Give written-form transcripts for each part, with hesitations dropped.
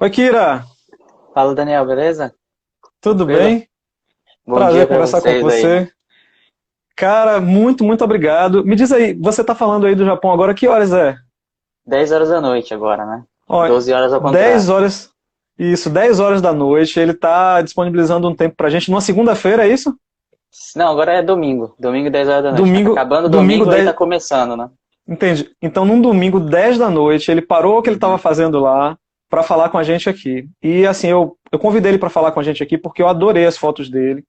Oi, Kira, Fala, Daniel, beleza? tudo Tranquilo? bem? Bom dia Prazer pra conversar com vocês aí. você. Cara, muito obrigado. Me diz aí, você tá falando aí do Japão agora, que horas é? 10 horas da noite agora, né? Ó, 12 horas ao 10 contrário. horas, isso, 10 horas da noite, ele tá disponibilizando um tempo pra gente numa segunda-feira, é isso? Não, agora é domingo. Domingo, 10 horas da noite, né? Tá Domingo, acabando o domingo domingo, aí tá 10, começando, né? entendi. Então, num domingo 10 da noite, ele parou o que ele estava Uhum. fazendo lá pra falar com a gente aqui. E assim, eu convidei ele pra falar com a gente aqui porque eu adorei as fotos dele.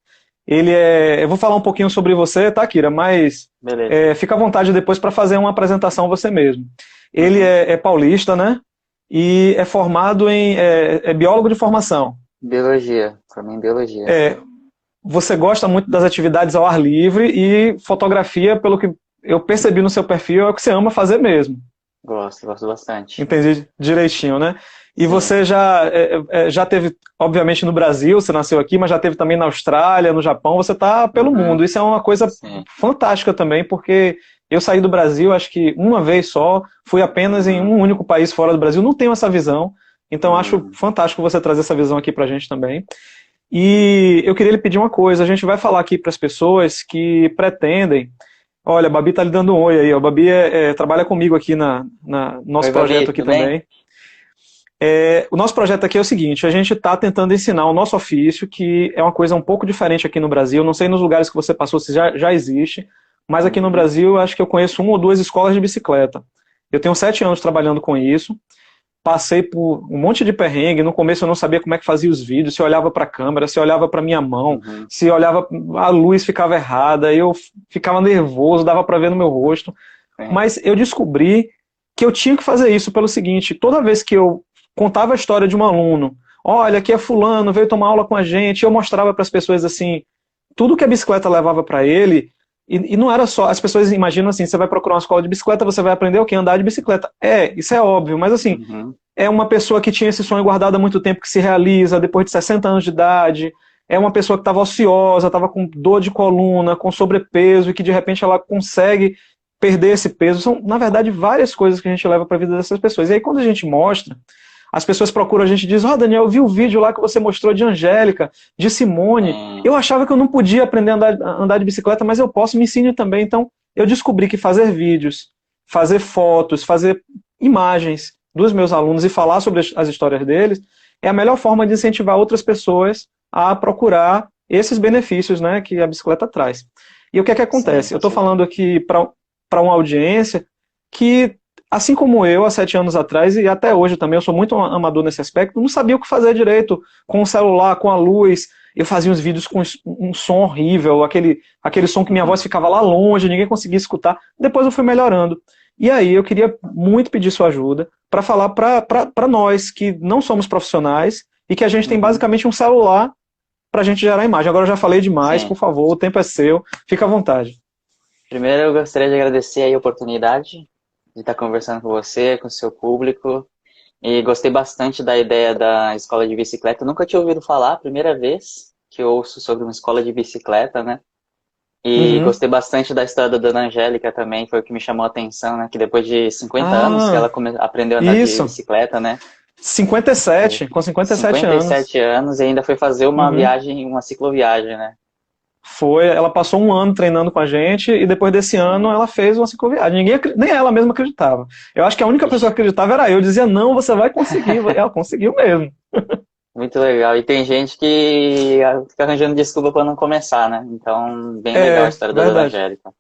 Eu vou falar um pouquinho sobre você, tá, Kira? Mas Beleza. fica à vontade depois para fazer uma apresentação você mesmo. Ele Uhum. é paulista, né? E é formado é biólogo de formação. Biologia. Pra mim, biologia. É, você gosta muito das atividades ao ar livre e fotografia, pelo que eu percebi no seu perfil, é o que você ama fazer mesmo. Gosto bastante. Entendi direitinho, né? E Sim. você já teve, obviamente, no Brasil, você nasceu aqui, mas já teve também na Austrália, no Japão, você está pelo Uhum. mundo. Isso é uma coisa Sim. fantástica também, porque eu saí do Brasil, acho que uma vez só, fui apenas em Uhum. um único país fora do Brasil, não tenho essa visão, então acho Uhum. fantástico você trazer essa visão aqui pra gente também. E eu queria lhe pedir uma coisa, a gente vai falar aqui para as pessoas que pretendem. Olha, a Babi tá lhe dando um oi aí, ó. A Babi trabalha comigo aqui no Oi, nosso Babi, projeto aqui tudo bem? também. O nosso projeto aqui é o seguinte, a gente está tentando ensinar o nosso ofício, que é uma coisa um pouco diferente aqui no Brasil, não sei nos lugares que você passou se já existe, mas aqui no Uhum. Brasil acho que eu conheço uma ou duas escolas de bicicleta. Eu tenho 7 anos trabalhando com isso, passei por um monte de perrengue, no começo eu não sabia como é que fazia os vídeos, se eu olhava para a câmera, se eu olhava para minha mão, Uhum. se eu olhava, a luz ficava errada, eu ficava nervoso, dava para ver no meu rosto, Sim. mas eu descobri que eu tinha que fazer isso pelo seguinte, toda vez que eu contava a história de um aluno, olha, aqui é fulano, veio tomar aula com a gente, eu mostrava para as pessoas assim, tudo que a bicicleta levava para ele, e não era só, as pessoas imaginam assim, você vai procurar uma escola de bicicleta, você vai aprender o que? Andar de bicicleta. Isso é óbvio, mas assim, Uhum. é uma pessoa que tinha esse sonho guardado há muito tempo, que se realiza depois de 60 anos de idade, é uma pessoa que estava ociosa, estava com dor de coluna, com sobrepeso, e que de repente ela consegue perder esse peso. São, na verdade, várias coisas que a gente leva para a vida dessas pessoas. E aí, quando a gente mostra, as pessoas procuram a gente e dizem, ó, Daniel, eu vi o vídeo lá que você mostrou de Angélica, de Simone, Sim. eu achava que eu não podia aprender a andar de bicicleta, mas eu posso, me ensine também. Então, eu descobri que fazer vídeos, fazer fotos, fazer imagens dos meus alunos e falar sobre as histórias deles é a melhor forma de incentivar outras pessoas a procurar esses benefícios, né, que a bicicleta traz. E o que é que Sim, acontece? Eu com estou falando certeza. aqui para uma audiência que, assim como eu, há 7 anos atrás, e até hoje também, eu sou muito amador nesse aspecto, não sabia o que fazer direito com o celular, com a luz. Eu fazia uns vídeos com um som horrível, aquele som que minha Uhum. voz ficava lá longe, ninguém conseguia escutar. Depois eu fui melhorando. E aí eu queria muito pedir sua ajuda para falar para nós que não somos profissionais e que a gente tem Uhum. basicamente um celular para a gente gerar imagem. Agora eu já falei demais, Sim. por favor, o tempo é seu, fica à vontade. Primeiro, eu gostaria de agradecer aí a oportunidade de estar conversando com você, com o seu público. E gostei bastante da ideia da escola de bicicleta. Eu nunca tinha ouvido falar, primeira vez que eu ouço sobre uma escola de bicicleta, né? E Uhum. gostei bastante da história da Dona Angélica também, foi o que me chamou a atenção, né? Que depois de 50 anos que ela Ah, aprendeu a andar de isso. bicicleta, né? E 57, com 57 anos. 57 anos e ainda foi fazer uma Uhum. viagem, uma cicloviagem, né? Foi, ela passou um ano treinando com a gente e depois desse ano Sim. ela fez uma cicloviagem. Nem ela mesma acreditava. Eu acho que a única pessoa Ixi, que acreditava era eu. Eu dizia, não, você vai conseguir. Ela conseguiu mesmo. muito legal. E tem gente que fica arranjando desculpa para não começar, né? Então, bem legal a É, história da Dona verdade. Angélica.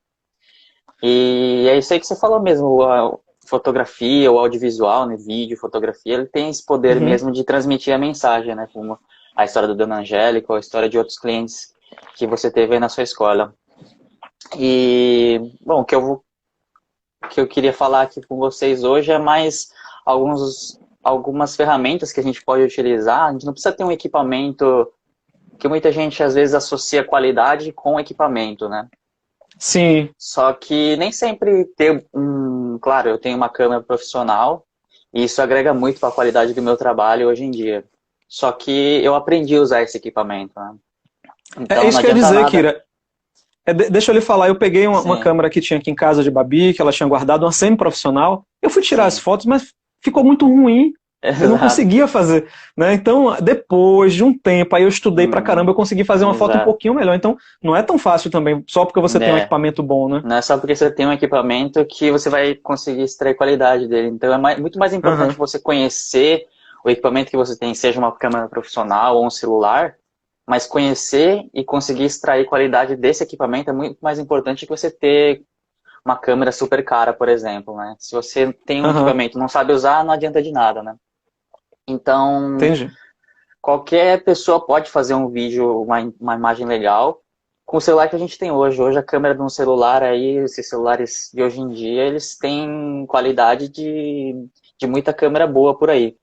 E é isso aí que você falou mesmo, a fotografia, o audiovisual, né, vídeo, fotografia, ele tem esse poder Uhum. mesmo de transmitir a mensagem, né, como a história da Dona Angélica ou a história de outros clientes que você teve aí na sua escola. E, bom, o que eu queria falar aqui com vocês hoje é mais algumas ferramentas que a gente pode utilizar. A gente não precisa ter um equipamento, que muita gente às vezes associa qualidade com equipamento, né? Sim. Só que nem sempre ter um. Claro, eu tenho uma câmera profissional e isso agrega muito para a qualidade do meu trabalho hoje em dia. Só que eu aprendi a usar esse equipamento, né? É Então isso não que eu ia adianta dizer, nada. Kira. Deixa eu lhe falar, eu peguei uma Sim, câmera que tinha aqui em casa de Babi, que ela tinha guardado, uma semi-profissional. Eu fui tirar as sim. fotos, mas ficou muito ruim. Eu não Exato. conseguia fazer, né? Então, depois de um tempo, aí eu estudei pra Uhum. caramba, eu consegui fazer uma foto um Exato. pouquinho melhor. Então, não é tão fácil também, só porque você tem um Né? equipamento bom, né? Não é só porque você tem um equipamento que você vai conseguir extrair qualidade dele. Então muito mais importante Aham, você conhecer o equipamento que você tem, seja uma câmera profissional ou um celular, mas conhecer e conseguir extrair qualidade desse equipamento é muito mais importante que você ter uma câmera super cara, por exemplo, né? Se você tem um aham, equipamento e não sabe usar, não adianta de nada, né? Então, entendi. qualquer pessoa pode fazer um vídeo, uma imagem legal com o celular que a gente tem hoje. Hoje a câmera de um celular aí, esses celulares de hoje em dia, eles têm qualidade de muita câmera boa por aí.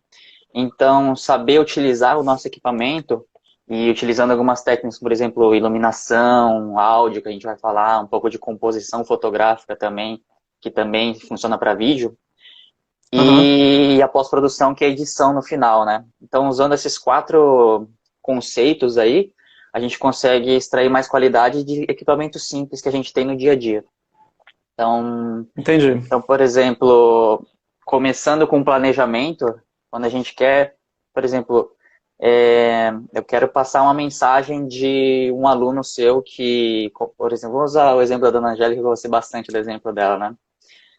Então, saber utilizar o nosso equipamento e utilizando algumas técnicas, por exemplo, iluminação, áudio, que a gente vai falar, um pouco de composição fotográfica também, que também funciona para vídeo, Aham, e a pós-produção, que é a edição no final, né? Então, usando esses 4 conceitos aí, a gente consegue extrair mais qualidade de equipamentos simples que a gente tem no dia a dia. Então, entendi. por exemplo, começando com planejamento, quando a gente quer, por exemplo, eu quero passar uma mensagem de um aluno seu que, por exemplo, vou usar o exemplo da Dona Angélica, que eu gostei bastante do exemplo dela, né?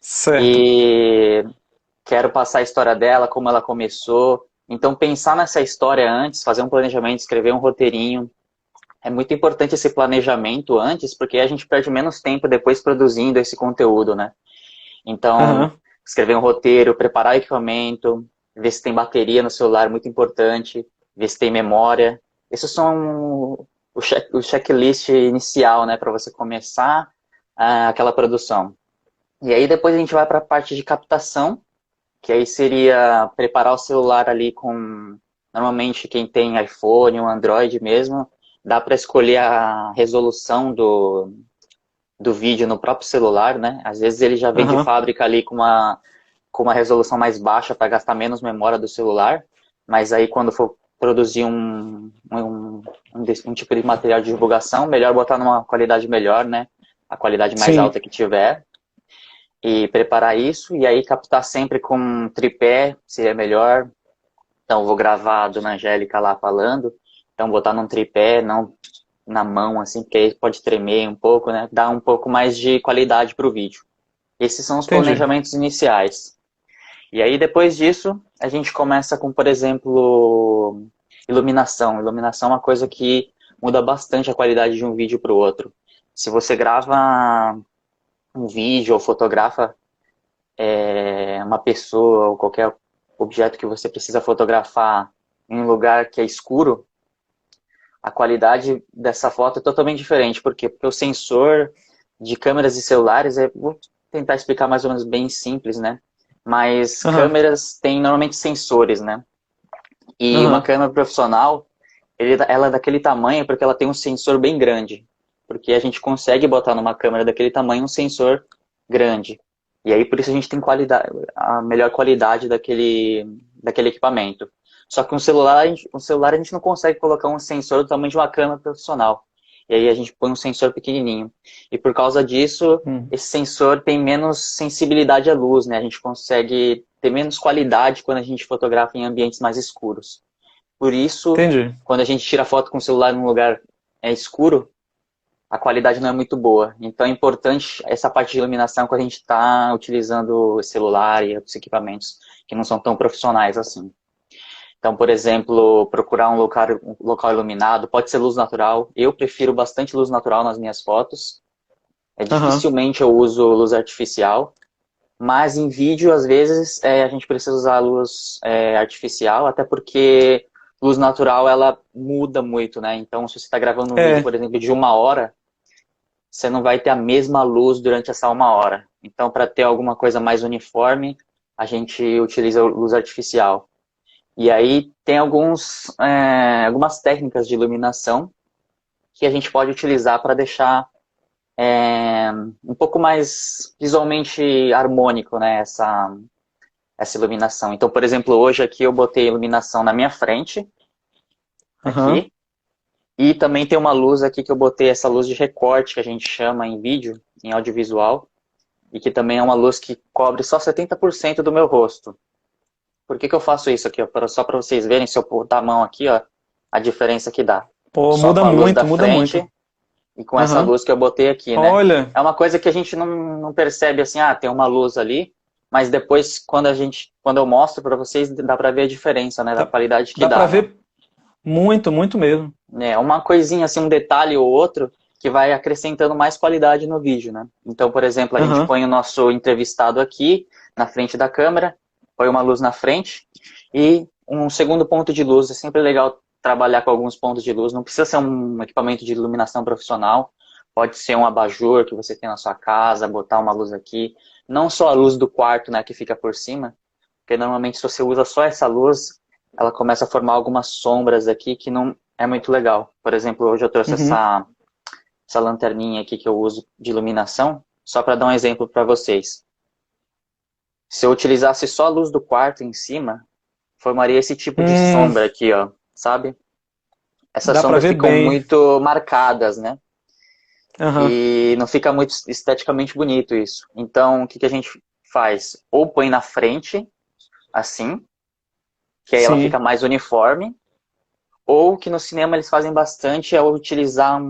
Certo. E quero passar a história dela, como ela começou. Então, pensar nessa história antes, fazer um planejamento, escrever um roteirinho. É muito importante esse planejamento antes, porque a gente perde menos tempo depois produzindo esse conteúdo, né? Então, Aham, escrever um roteiro, preparar o equipamento, ver se tem bateria no celular, muito importante, ver se tem memória. Esses são o checklist inicial, né, para você começar aquela produção. E aí depois a gente vai para a parte de captação, que aí seria preparar o celular ali com, normalmente quem tem iPhone ou Android mesmo, dá para escolher a resolução do vídeo no próprio celular, né? Às vezes ele já vem de aham, fábrica ali com uma resolução mais baixa para gastar menos memória do celular, mas aí quando for produzir um tipo de material de divulgação, melhor botar numa qualidade melhor, né? A qualidade mais sim, alta que tiver e preparar isso, e aí captar sempre com tripé, seria melhor. Então, vou gravar a Dona Angélica lá falando, então botar num tripé, não na mão, assim, porque aí pode tremer um pouco, né? Dar um pouco mais de qualidade para o vídeo. Esses são os entendi. planejamentos iniciais. E aí, depois disso, a gente começa com, por exemplo, iluminação. Iluminação é uma coisa que muda bastante a qualidade de um vídeo para o outro. Se você grava um vídeo ou fotografa uma pessoa ou qualquer objeto que você precisa fotografar em um lugar que é escuro, a qualidade dessa foto é totalmente diferente. Por quê? Porque o sensor de câmeras e celulares, vou tentar explicar mais ou menos bem simples, né? Mas Aham, câmeras têm normalmente sensores, né? E uma aham, câmera profissional, ela é daquele tamanho porque ela tem um sensor bem grande. Porque a gente consegue botar numa câmera daquele tamanho um sensor grande. E aí por isso a gente tem a melhor qualidade daquele equipamento. Só que um celular a gente não consegue colocar um sensor do tamanho de uma câmera profissional. E aí a gente põe um sensor pequenininho. E por causa disso, hum, esse sensor tem menos sensibilidade à luz, né? A gente consegue ter menos qualidade quando a gente fotografa em ambientes mais escuros. Por isso, entendi. quando a gente tira foto com o celular num lugar escuro, a qualidade não é muito boa. Então é importante essa parte de iluminação quando a gente está utilizando o celular e outros equipamentos que não são tão profissionais assim. Então, por exemplo, procurar um local iluminado, pode ser luz natural. Eu prefiro bastante luz natural nas minhas fotos. Aham, Dificilmente eu uso luz artificial, mas em vídeo, às vezes, a gente precisa usar luz artificial, até porque luz natural, ela muda muito, né? Então, se você está gravando um vídeo, é, por exemplo, de 1 hora, você não vai ter a mesma luz durante essa 1 hora. Então, para ter alguma coisa mais uniforme, a gente utiliza luz artificial. E aí tem algumas técnicas de iluminação que a gente pode utilizar para deixar um pouco mais visualmente harmônico, né, essa iluminação. Então, por exemplo, hoje aqui eu botei iluminação na minha frente, aham, aqui, e também tem uma luz aqui que eu botei, essa luz de recorte que a gente chama em vídeo, em audiovisual, e que também é uma luz que cobre só 70% do meu rosto. Por que que eu faço isso aqui, ó? Só para vocês verem, se eu botar a mão aqui, ó, a diferença que dá. Pô, Só muda com a luz da muito, muda muito. frente e com essa Aham. luz que eu botei aqui, né? Olha, É uma coisa que a gente não percebe assim, tem uma luz ali, mas depois quando eu mostro para vocês, dá para ver a diferença, né, da dá, qualidade que dá pra dá, né? ver muito, muito mesmo. É uma coisinha assim, um detalhe ou outro que vai acrescentando mais qualidade no vídeo, né? Então, por exemplo, a gente Aham. põe o nosso entrevistado aqui na frente da câmera, põe uma luz na frente e um segundo ponto de luz. É sempre legal trabalhar com alguns pontos de luz. Não precisa ser um equipamento de iluminação profissional. Pode ser um abajur que você tem na sua casa, botar uma luz aqui. Não só a luz do quarto, né, que fica por cima, porque normalmente se você usa só essa luz, ela começa a formar algumas sombras aqui que não é muito legal. Por exemplo, hoje eu trouxe Uhum. essa lanterninha aqui que eu uso de iluminação, só para dar um exemplo para vocês. Se eu utilizasse só a luz do quarto em cima, formaria esse tipo de Hum, sombra aqui, ó, sabe? Essas dá pra sombras ver ficam bem. muito marcadas, né? Aham. E não fica muito esteticamente bonito isso. Então, o que que a gente faz? Ou põe na frente, assim, que aí ela Sim. fica mais uniforme, ou que no cinema eles fazem bastante é utilizar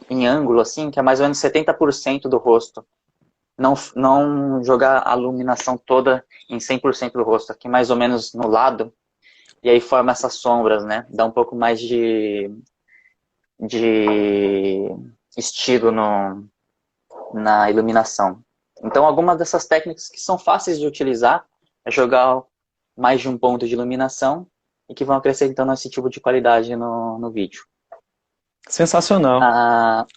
em ângulo, assim, que é mais ou menos 70% do rosto. Não jogar a iluminação toda em 100% do rosto, aqui mais ou menos no lado, e aí forma essas sombras, né? Dá um pouco mais de estilo na iluminação. Então, algumas dessas técnicas que são fáceis de utilizar é jogar mais de um ponto de iluminação e que vão acrescentando esse tipo de qualidade no vídeo. Sensacional.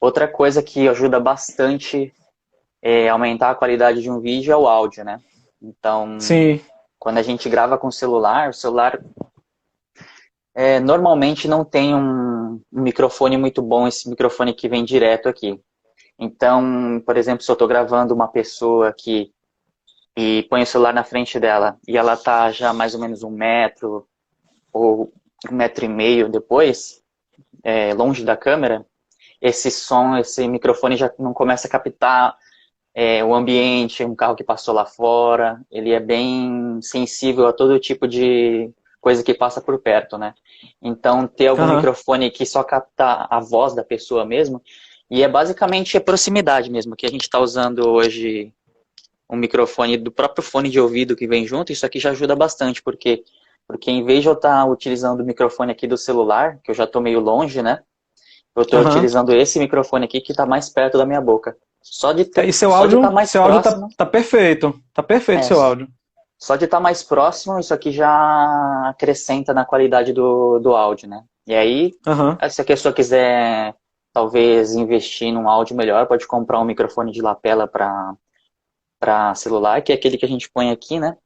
Outra coisa que ajuda bastante aumentar a qualidade de um vídeo é o áudio, né? Então, Sim. quando a gente grava com o celular normalmente não tem um microfone muito bom, esse microfone que vem direto aqui. Então, por exemplo, se eu estou gravando uma pessoa aqui e põe o celular na frente dela e ela tá já mais ou menos 1 metro ou 1,5 metros depois, longe da câmera, esse som, esse microfone já não começa a captar o ambiente, um carro que passou lá fora, ele é bem sensível a todo tipo de coisa que passa por perto, né? Então, ter algum Aham. microfone que só capta a voz da pessoa mesmo, e é basicamente a proximidade mesmo, que a gente está usando hoje um microfone do próprio fone de ouvido que vem junto, isso aqui já ajuda bastante, porque em vez de eu estar utilizando o microfone aqui do celular, que eu já estou meio longe, né? Eu estou Aham. utilizando esse microfone aqui que está mais perto da minha boca. E Só de estar mais seu áudio próximo, tá perfeito. Tá perfeito é, seu áudio. só de estar mais próximo, isso aqui já acrescenta na qualidade do áudio, né? E aí, Aham. se a pessoa quiser talvez investir num áudio melhor, pode comprar um microfone de lapela para celular, que é aquele que a gente põe aqui, né?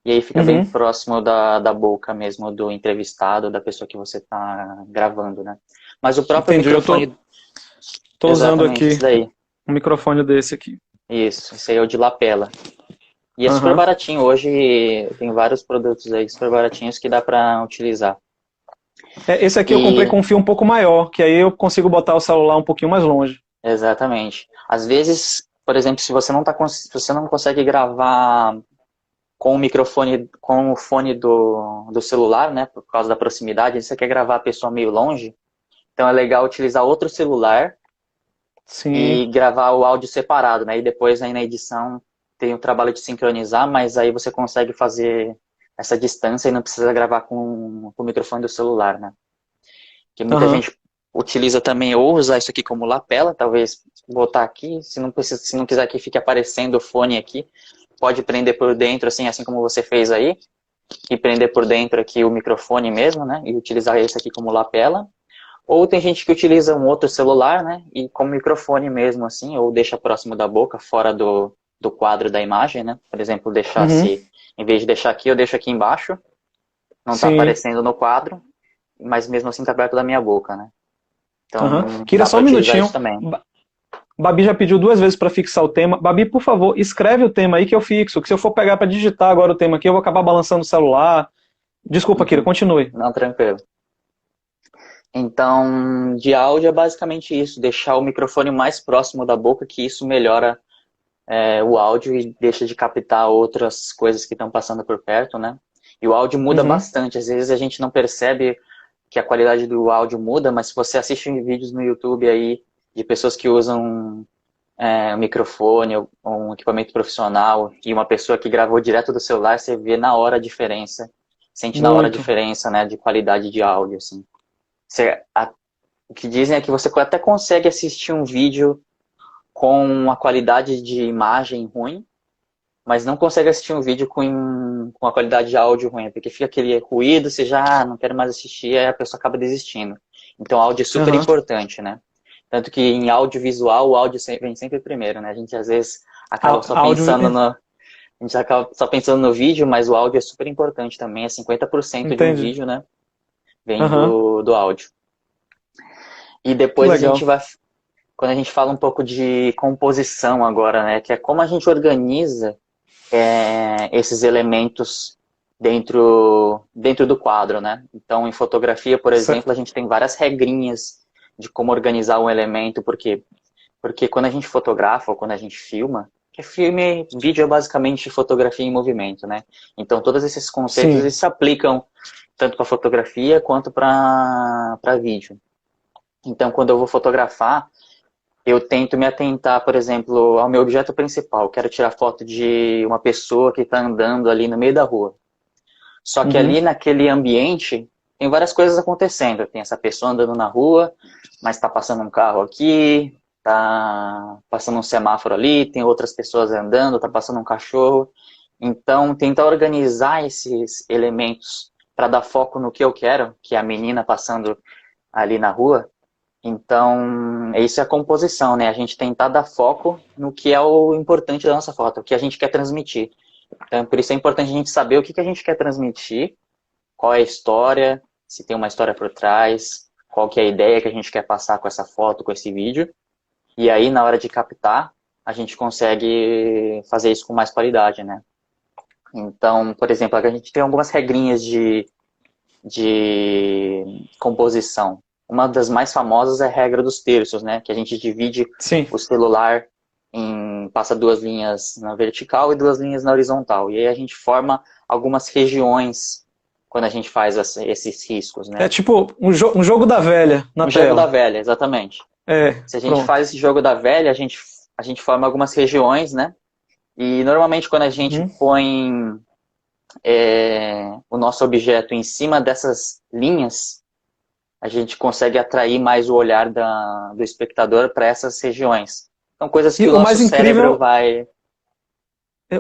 E aí fica bem Uhum. próximo da boca mesmo do entrevistado, da pessoa que você está gravando, né? Mas o próprio Entendi. microfone, Tô usando exatamente, esse aqui daí. um microfone desse aqui. Isso, esse aí é o de lapela. E é super Aham. baratinho. Hoje tem vários produtos aí super baratinhos que dá para utilizar. Esse aqui eu comprei E, com um fio um pouco maior, que aí eu consigo botar o celular um pouquinho mais longe. exatamente. Às vezes, por exemplo, se você se você não consegue gravar com o microfone, com o fone do celular, né, por causa da proximidade, você quer gravar a pessoa meio longe, então é legal utilizar outro celular Sim. e gravar o áudio separado, né? E depois aí na edição tem o trabalho de sincronizar, mas aí você consegue fazer essa distância e não precisa gravar com o microfone do celular, né? Que muita Aham. gente utiliza também ou usar isso aqui como lapela, talvez botar aqui, se não quiser que fique aparecendo o fone aqui, pode prender por dentro, assim como você fez aí, e prender por dentro aqui o microfone mesmo, né? E utilizar esse aqui como lapela. Ou tem gente que utiliza um outro celular, né? E como microfone mesmo, assim, ou deixa próximo da boca, fora do quadro da imagem, né? Por exemplo, Uhum. em vez de deixar aqui, eu deixo aqui embaixo, não tá Sim. aparecendo no quadro, mas mesmo assim tá perto da minha boca, né? Aham. Então Kira, dá só para um utilizar minutinho. isso também. Babi já pediu 2 vezes para fixar o tema. Babi, por favor, escreve o tema aí que eu fixo. Que se eu for pegar para digitar agora o tema aqui, eu vou acabar balançando o celular. Desculpa, Kira, Uhum. continue. Não, tranquilo. Então, de áudio é basicamente isso, deixar o microfone mais próximo da boca, que isso melhora o áudio e deixa de captar outras coisas que estão passando por perto, né? E o áudio muda Uhum. bastante. Às vezes a gente não percebe que a qualidade do áudio muda, mas se você assiste vídeos no YouTube aí de pessoas que usam um microfone ou um equipamento profissional e uma pessoa que gravou direto do celular, você vê na hora a diferença, sente na hora a Muito. diferença, né, de qualidade de áudio, assim. O que dizem é que você até consegue assistir um vídeo com uma qualidade de imagem ruim, mas não consegue assistir um vídeo com a qualidade de áudio ruim, porque fica aquele ruído, você já não quer mais assistir, aí a pessoa acaba desistindo. Então, áudio é super Aham. importante, né? Tanto que em audiovisual, o áudio vem sempre primeiro, né? A gente às vezes acaba só Áudio. pensando no, a gente acaba só pensando no vídeo, mas o áudio é super importante também, é 50% de um Entendi. vídeo, né? Vem Aham. do áudio. E Que depois a gente legal. vai, quando a gente fala um pouco de composição agora, né? Que é como a gente organiza esses elementos dentro do quadro, né? Então, em fotografia, por exemplo, a gente tem várias regrinhas de como organizar um elemento, porque quando a gente fotografa ou quando a gente filma, que filme, vídeo é basicamente fotografia em movimento, né? Então, todos esses conceitos Sim. eles se aplicam tanto para fotografia quanto para vídeo. Então, quando eu vou fotografar, eu tento me atentar, por exemplo, ao meu objeto principal. Quero tirar foto de uma pessoa que está andando ali no meio da rua. Só que Uhum. ali naquele ambiente tem várias coisas acontecendo. Tem essa pessoa andando na rua, mas está passando um carro aqui, está passando um semáforo ali, tem outras pessoas andando, está passando um cachorro. Então, tentar organizar esses elementos para dar foco no que eu quero, que é a menina passando ali na rua. Então, isso é a composição, né? A gente tentar dar foco no que é o importante da nossa foto, o que a gente quer transmitir. Então, por isso é importante a gente saber o que a gente quer transmitir, qual é a história, se tem uma história por trás, qual que é a ideia que a gente quer passar com essa foto, com esse vídeo. E aí, na hora de captar, a gente consegue fazer isso com mais qualidade, né? Então, por exemplo, a gente tem algumas regrinhas de composição. Uma das mais famosas é a regra dos terços, né? Que a gente divide Sim. o celular passa 2 linhas na vertical e 2 linhas na horizontal. E aí a gente forma algumas regiões quando a gente faz esses riscos, É né? tipo um jogo da velha na Um jogo da tela. velha, exatamente. É, Se a gente pronto. faz esse jogo da velha, a gente forma algumas regiões, né? E normalmente quando a gente Uhum. põe o nosso objeto em cima dessas linhas, a gente consegue atrair mais o olhar do espectador para essas regiões. São coisas E que o nosso cérebro vai...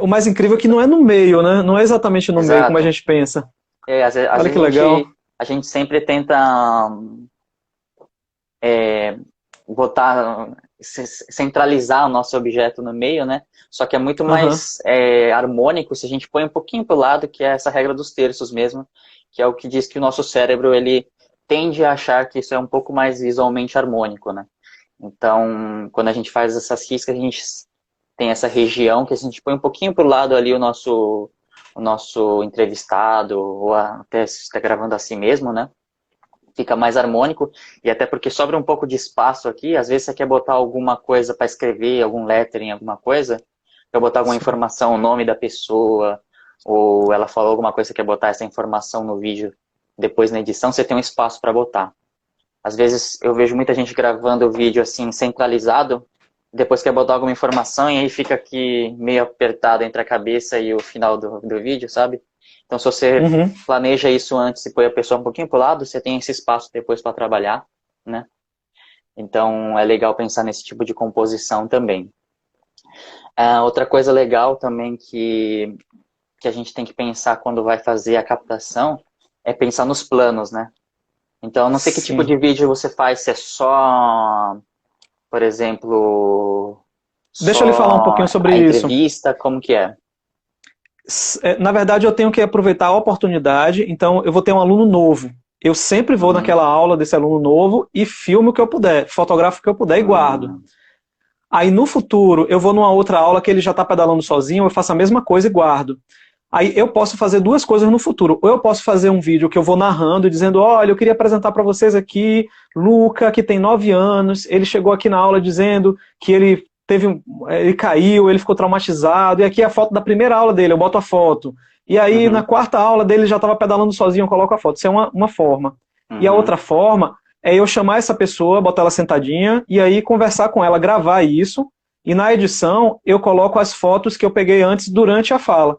o mais incrível é que não é no meio, né? Não é exatamente no meio como a Exato. gente pensa. Às Olha vezes que legal. a gente sempre tenta botar, centralizar o nosso objeto no meio, né? Só que é muito Aham. mais harmônico se a gente põe um pouquinho para o lado, que é essa regra dos terços mesmo, que é o que diz que o nosso cérebro ele tende a achar que isso é um pouco mais visualmente harmônico, né? Então, quando a gente faz essas riscas, a gente tem essa região que a gente põe um pouquinho para o lado ali o nosso entrevistado, ou até se está gravando assim mesmo, né? Fica mais harmônico, e até porque sobra um pouco de espaço aqui, às vezes você quer botar alguma coisa para escrever, algum lettering, alguma coisa, quer botar alguma Sim. informação, o nome da pessoa, ou ela falou alguma coisa, você quer botar essa informação no vídeo, depois na edição você tem um espaço para botar. Às vezes eu vejo muita gente gravando o vídeo assim, centralizado, depois quer botar alguma informação e aí fica aqui meio apertado entre a cabeça e o final do vídeo, sabe? Então se você Uhum. planeja isso antes e põe a pessoa um pouquinho pro lado, você tem esse espaço depois para trabalhar, né? Então é legal pensar nesse tipo de composição também. Outra coisa legal também que a gente tem que pensar quando vai fazer a captação é pensar nos planos, né? Então, eu não sei que tipo Sim. de vídeo você faz, se é só, por exemplo, Deixa eu lhe falar um pouquinho só sobre a isso. entrevista, como que é? Na verdade, eu tenho que aproveitar a oportunidade, então eu vou ter um aluno novo. Eu sempre vou Uhum. naquela aula desse aluno novo e filmo o que eu puder, fotografo o que eu puder e guardo. Aí no futuro eu vou numa outra aula que ele já está pedalando sozinho, eu faço a mesma coisa e guardo. Aí eu posso fazer duas coisas no futuro. Ou eu posso fazer um vídeo que eu vou narrando e dizendo, olha, eu queria apresentar para vocês aqui Luca, que tem 9 anos, ele chegou aqui na aula dizendo que ele ele caiu, ele ficou traumatizado, e aqui é a foto da primeira aula dele, eu boto a foto. E aí, na quarta aula dele, já estava pedalando sozinho, eu coloco a foto. Isso é uma forma. E a outra forma é eu chamar essa pessoa, botar ela sentadinha, e aí conversar com ela, gravar isso, e na edição eu coloco as fotos que eu peguei antes durante a fala.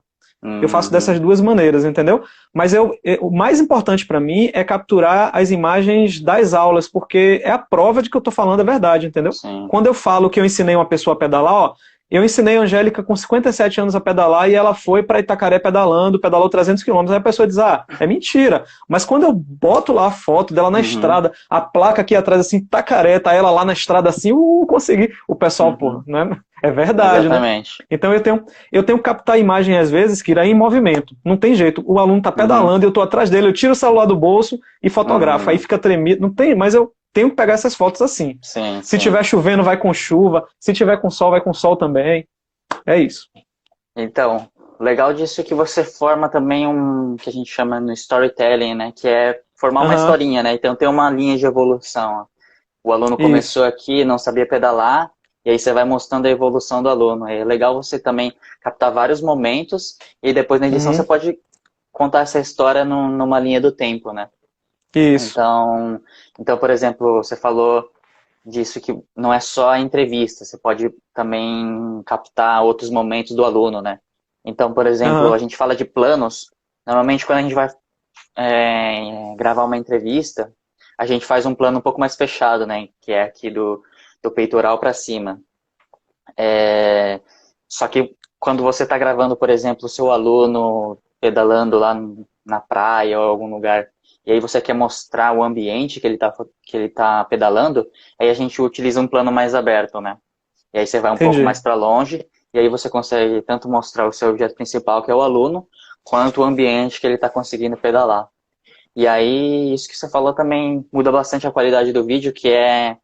Eu faço dessas duas maneiras, entendeu? Mas o mais importante para mim é capturar as imagens das aulas, porque é a prova de que eu estou falando a verdade, entendeu? Sim. Quando eu falo que eu ensinei uma pessoa a pedalar, ó, eu ensinei a Angélica com 57 anos a pedalar e ela foi para Itacaré pedalando, pedalou 300 quilômetros. Aí a pessoa diz, ah, é mentira. Mas quando eu boto lá a foto dela na estrada, a placa aqui atrás assim, Itacaré, tá ela lá na estrada assim, consegui. O pessoal, pô, né? É verdade, Exatamente. né? Então eu tenho que captar a imagem às vezes que irá em movimento. Não tem jeito. O aluno tá pedalando, eu tô atrás dele, eu tiro o celular do bolso e fotografo. Aí fica tremido. Não tem, mas eu tenho que pegar essas fotos assim. Se tiver chovendo, vai com chuva. Se tiver com sol, vai com sol também. É isso. Então, legal disso é que você forma também que a gente chama no storytelling, né? Que é formar uma historinha, né? Então tem uma linha de evolução. O aluno começou aqui, não sabia pedalar, e aí você vai mostrando a evolução do aluno. É legal você também captar vários momentos, e depois na edição você pode contar essa história numa linha do tempo, né? Isso. Então, por exemplo, você falou disso que não é só a entrevista, você pode também captar outros momentos do aluno, né? Então, por exemplo, a gente fala de planos. Normalmente, quando a gente vai gravar uma entrevista, a gente faz um plano um pouco mais fechado, né? Que é aqui do peitoral para cima. Só que quando você está gravando, por exemplo, o seu aluno pedalando lá na praia ou algum lugar, e aí você quer mostrar o ambiente que ele tá pedalando, aí a gente utiliza um plano mais aberto, né? E aí você vai um pouco mais para longe, e aí você consegue tanto mostrar o seu objeto principal, que é o aluno, quanto o ambiente que ele está conseguindo pedalar. E aí, isso que você falou também muda bastante a qualidade do vídeo, que é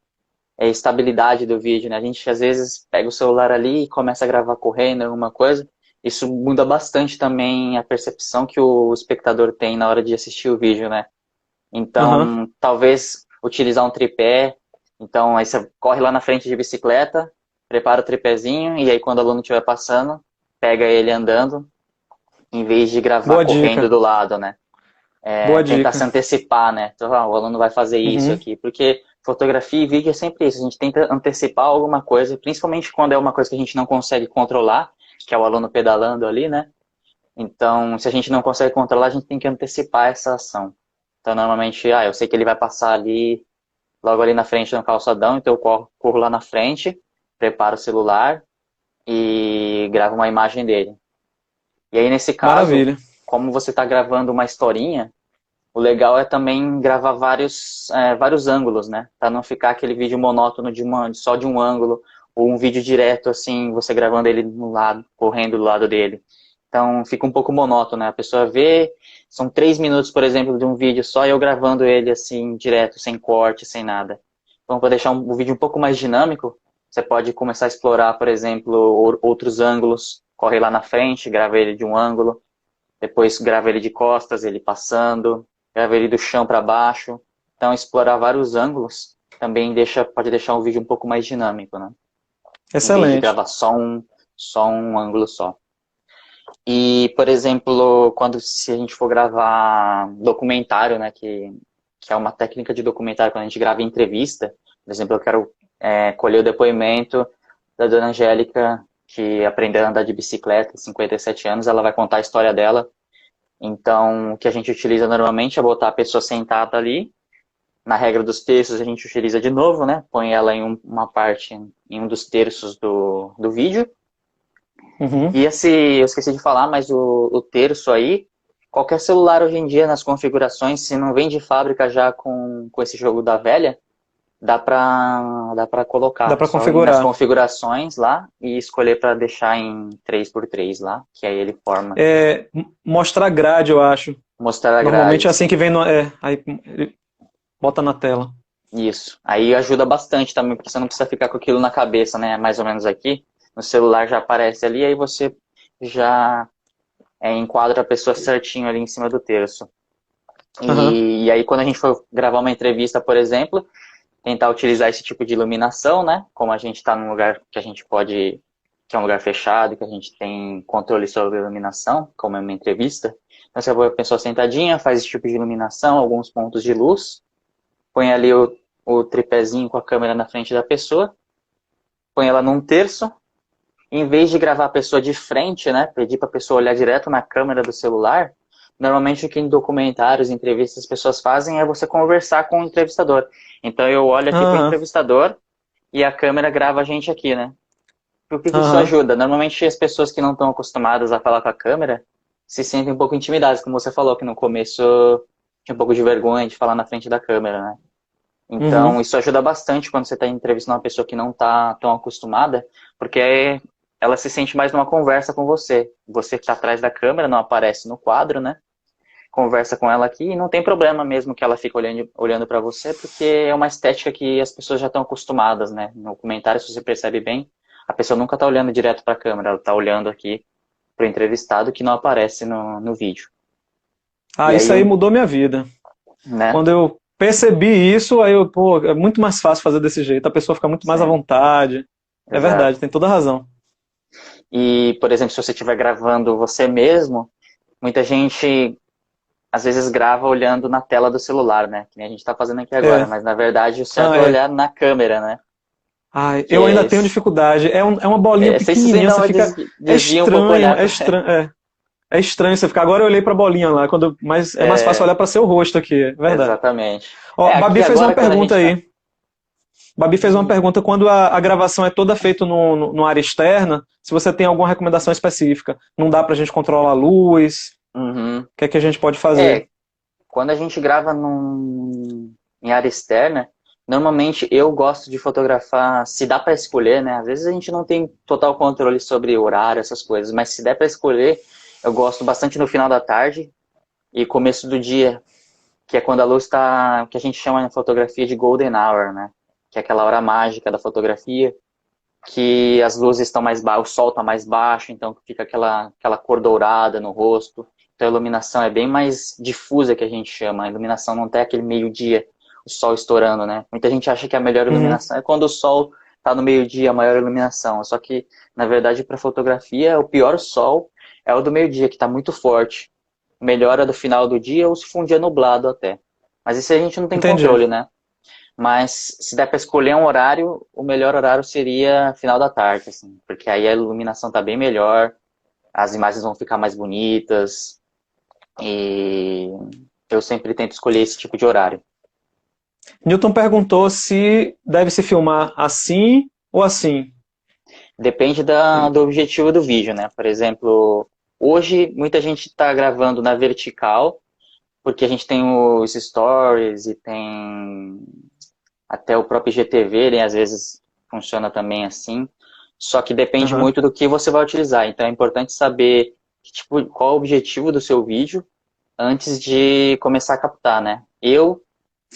a estabilidade do vídeo, né? A gente, às vezes, pega o celular ali e começa a gravar correndo, alguma coisa. Isso muda bastante também a percepção que o espectador tem na hora de assistir o vídeo, né? Então, talvez utilizar um tripé. Então, aí você corre lá na frente de bicicleta, prepara o tripézinho, e aí quando o aluno estiver passando, pega ele andando, em vez de gravar correndo do lado, né? Tentar se antecipar, né? Então, o aluno vai fazer isso aqui, porque fotografia e vídeo é sempre isso, a gente tenta antecipar alguma coisa, principalmente quando é uma coisa que a gente não consegue controlar, que é o aluno pedalando ali, né? Então, se a gente não consegue controlar, a gente tem que antecipar essa ação. Então, normalmente, eu sei que ele vai passar ali, logo ali na frente no calçadão, então eu corro lá na frente, preparo o celular e gravo uma imagem dele. E aí, nesse caso, como você está gravando uma historinha, o legal é também gravar vários ângulos, né? Para não ficar aquele vídeo monótono só de um ângulo, ou um vídeo direto, assim, você gravando ele no lado, correndo do lado dele. Então, fica um pouco monótono, né? A pessoa vê, são 3 minutos, por exemplo, de um vídeo só, e eu gravando ele, assim, direto, sem corte, sem nada. Então, para deixar o vídeo um pouco mais dinâmico, você pode começar a explorar, por exemplo, outros ângulos. Corre lá na frente, grava ele de um ângulo, depois grava ele de costas, ele passando, grava ele do chão para baixo. Então, explorar vários ângulos também pode deixar o vídeo um pouco mais dinâmico, né? Excelente. Em vez de gravar só um ângulo só. E, por exemplo, se a gente for gravar documentário, né, que é uma técnica de documentário, quando a gente grava entrevista, por exemplo, eu quero colher o depoimento da dona Angélica, que aprendeu a andar de bicicleta, 57 anos, ela vai contar a história dela. Então, o que a gente utiliza normalmente é botar a pessoa sentada ali. Na regra dos terços, a gente utiliza de novo, né? Põe ela em uma parte, em um dos terços do vídeo. E eu esqueci de falar, mas o terço aí, qualquer celular hoje em dia nas configurações, se não vem de fábrica já com esse jogo da velha, dá pra colocar. Dá pra configurar. Nas configurações lá e escolher para deixar em 3x3 lá, que aí ele forma. Mostrar grade, eu acho. Mostrar a grade. Normalmente é assim que vem aí ele bota na tela. Isso. Aí ajuda bastante também, porque você não precisa ficar com aquilo na cabeça, né? Mais ou menos aqui. No celular já aparece ali, aí você já enquadra a pessoa certinho ali em cima do terço. E aí quando a gente for gravar uma entrevista, por exemplo, tentar utilizar esse tipo de iluminação, né? Como a gente está num lugar que a gente pode, que é um lugar fechado, que a gente tem controle sobre a iluminação, como é uma entrevista. Então você põe a pessoa sentadinha, faz esse tipo de iluminação, alguns pontos de luz, põe ali o tripézinho com a câmera na frente da pessoa, põe ela num terço, em vez de gravar a pessoa de frente, né, pedir para a pessoa olhar direto na câmera do celular, normalmente o que em documentários, entrevistas, as pessoas fazem é você conversar com o entrevistador. Então eu olho aqui para o Aham, entrevistador e a câmera grava a gente aqui, né? Por que isso aham. ajuda? Normalmente as pessoas que não estão acostumadas a falar com a câmera se sentem um pouco intimidadas, como você falou, que no começo tinha um pouco de vergonha de falar na frente da câmera, né? Uhum. Então, isso ajuda bastante quando você está entrevistando uma pessoa que não está tão acostumada, porque ela se sente mais numa conversa com você. Você que está atrás da câmera, não aparece no quadro, né? Conversa com ela aqui e não tem problema mesmo que ela fique olhando para você, porque é uma estética que as pessoas já estão acostumadas, né? No comentário, se você percebe bem, a pessoa nunca está olhando direto para a câmera, ela está olhando aqui para o entrevistado que não aparece no vídeo. Ah, E isso aí, aí mudou minha vida. né? Quando eu percebi isso, aí eu, pô, é muito mais fácil fazer desse jeito. A pessoa fica muito mais à Sim, vontade. É verdade, exato. tem toda a razão. E, por exemplo, se você estiver gravando você mesmo, muita gente às vezes grava olhando na tela do celular, né? Que nem a gente está fazendo aqui agora, É. mas na verdade o certo Ah, é é. olhar na câmera, né? Ai, Que eu ainda é, tenho dificuldade. É uma bolinha é, sei se você pequenininha, ainda você fica. É desvia um pouco o estranho, olhar. é estranho. É estranho você ficar. Agora eu olhei pra bolinha lá, mas é mais fácil É, olhar pra seu rosto aqui, é verdade. exatamente. Ó, É, aqui Babi fez uma agora quando a pergunta gente tá. aí. Babi fez uma pergunta: quando a gravação é toda feita no área externa, se você tem alguma recomendação específica, não dá pra gente controlar a luz, Uhum. o que é que a gente pode fazer? É, quando a gente grava em área externa, normalmente eu gosto de fotografar, se dá para escolher, né? Às vezes a gente não tem total controle sobre horário, essas coisas, mas se der para escolher, eu gosto bastante no final da tarde e começo do dia, que é quando a luz está, que a gente chama na fotografia de golden hour, né? Que é aquela hora mágica da fotografia, que as luzes estão mais baixas, o sol está mais baixo, então fica aquela cor dourada no rosto. Então a iluminação é bem mais difusa, que a gente chama. A iluminação não tem aquele meio-dia, o sol estourando, né? Muita gente acha que a melhor Uhum, iluminação é quando o sol está no meio-dia, a maior iluminação. Só que, na verdade, para fotografia, o pior sol é o do meio-dia, que está muito forte. Melhora do final do dia ou se for um dia nublado até. Mas isso a gente não tem entendi. controle, né? Mas se der para escolher um horário, o melhor horário seria final da tarde, assim, porque aí a iluminação tá bem melhor, as imagens vão ficar mais bonitas e eu sempre tento escolher esse tipo de horário. Newton perguntou se deve se filmar assim ou assim. Depende do objetivo do vídeo, né? Por exemplo, hoje muita gente está gravando na vertical, porque a gente tem os stories e tem até o próprio IGTV, né, às vezes funciona também assim. Só que depende Aham. muito do que você vai utilizar. Então é importante saber tipo, qual é o objetivo do seu vídeo antes de começar a captar, né? Eu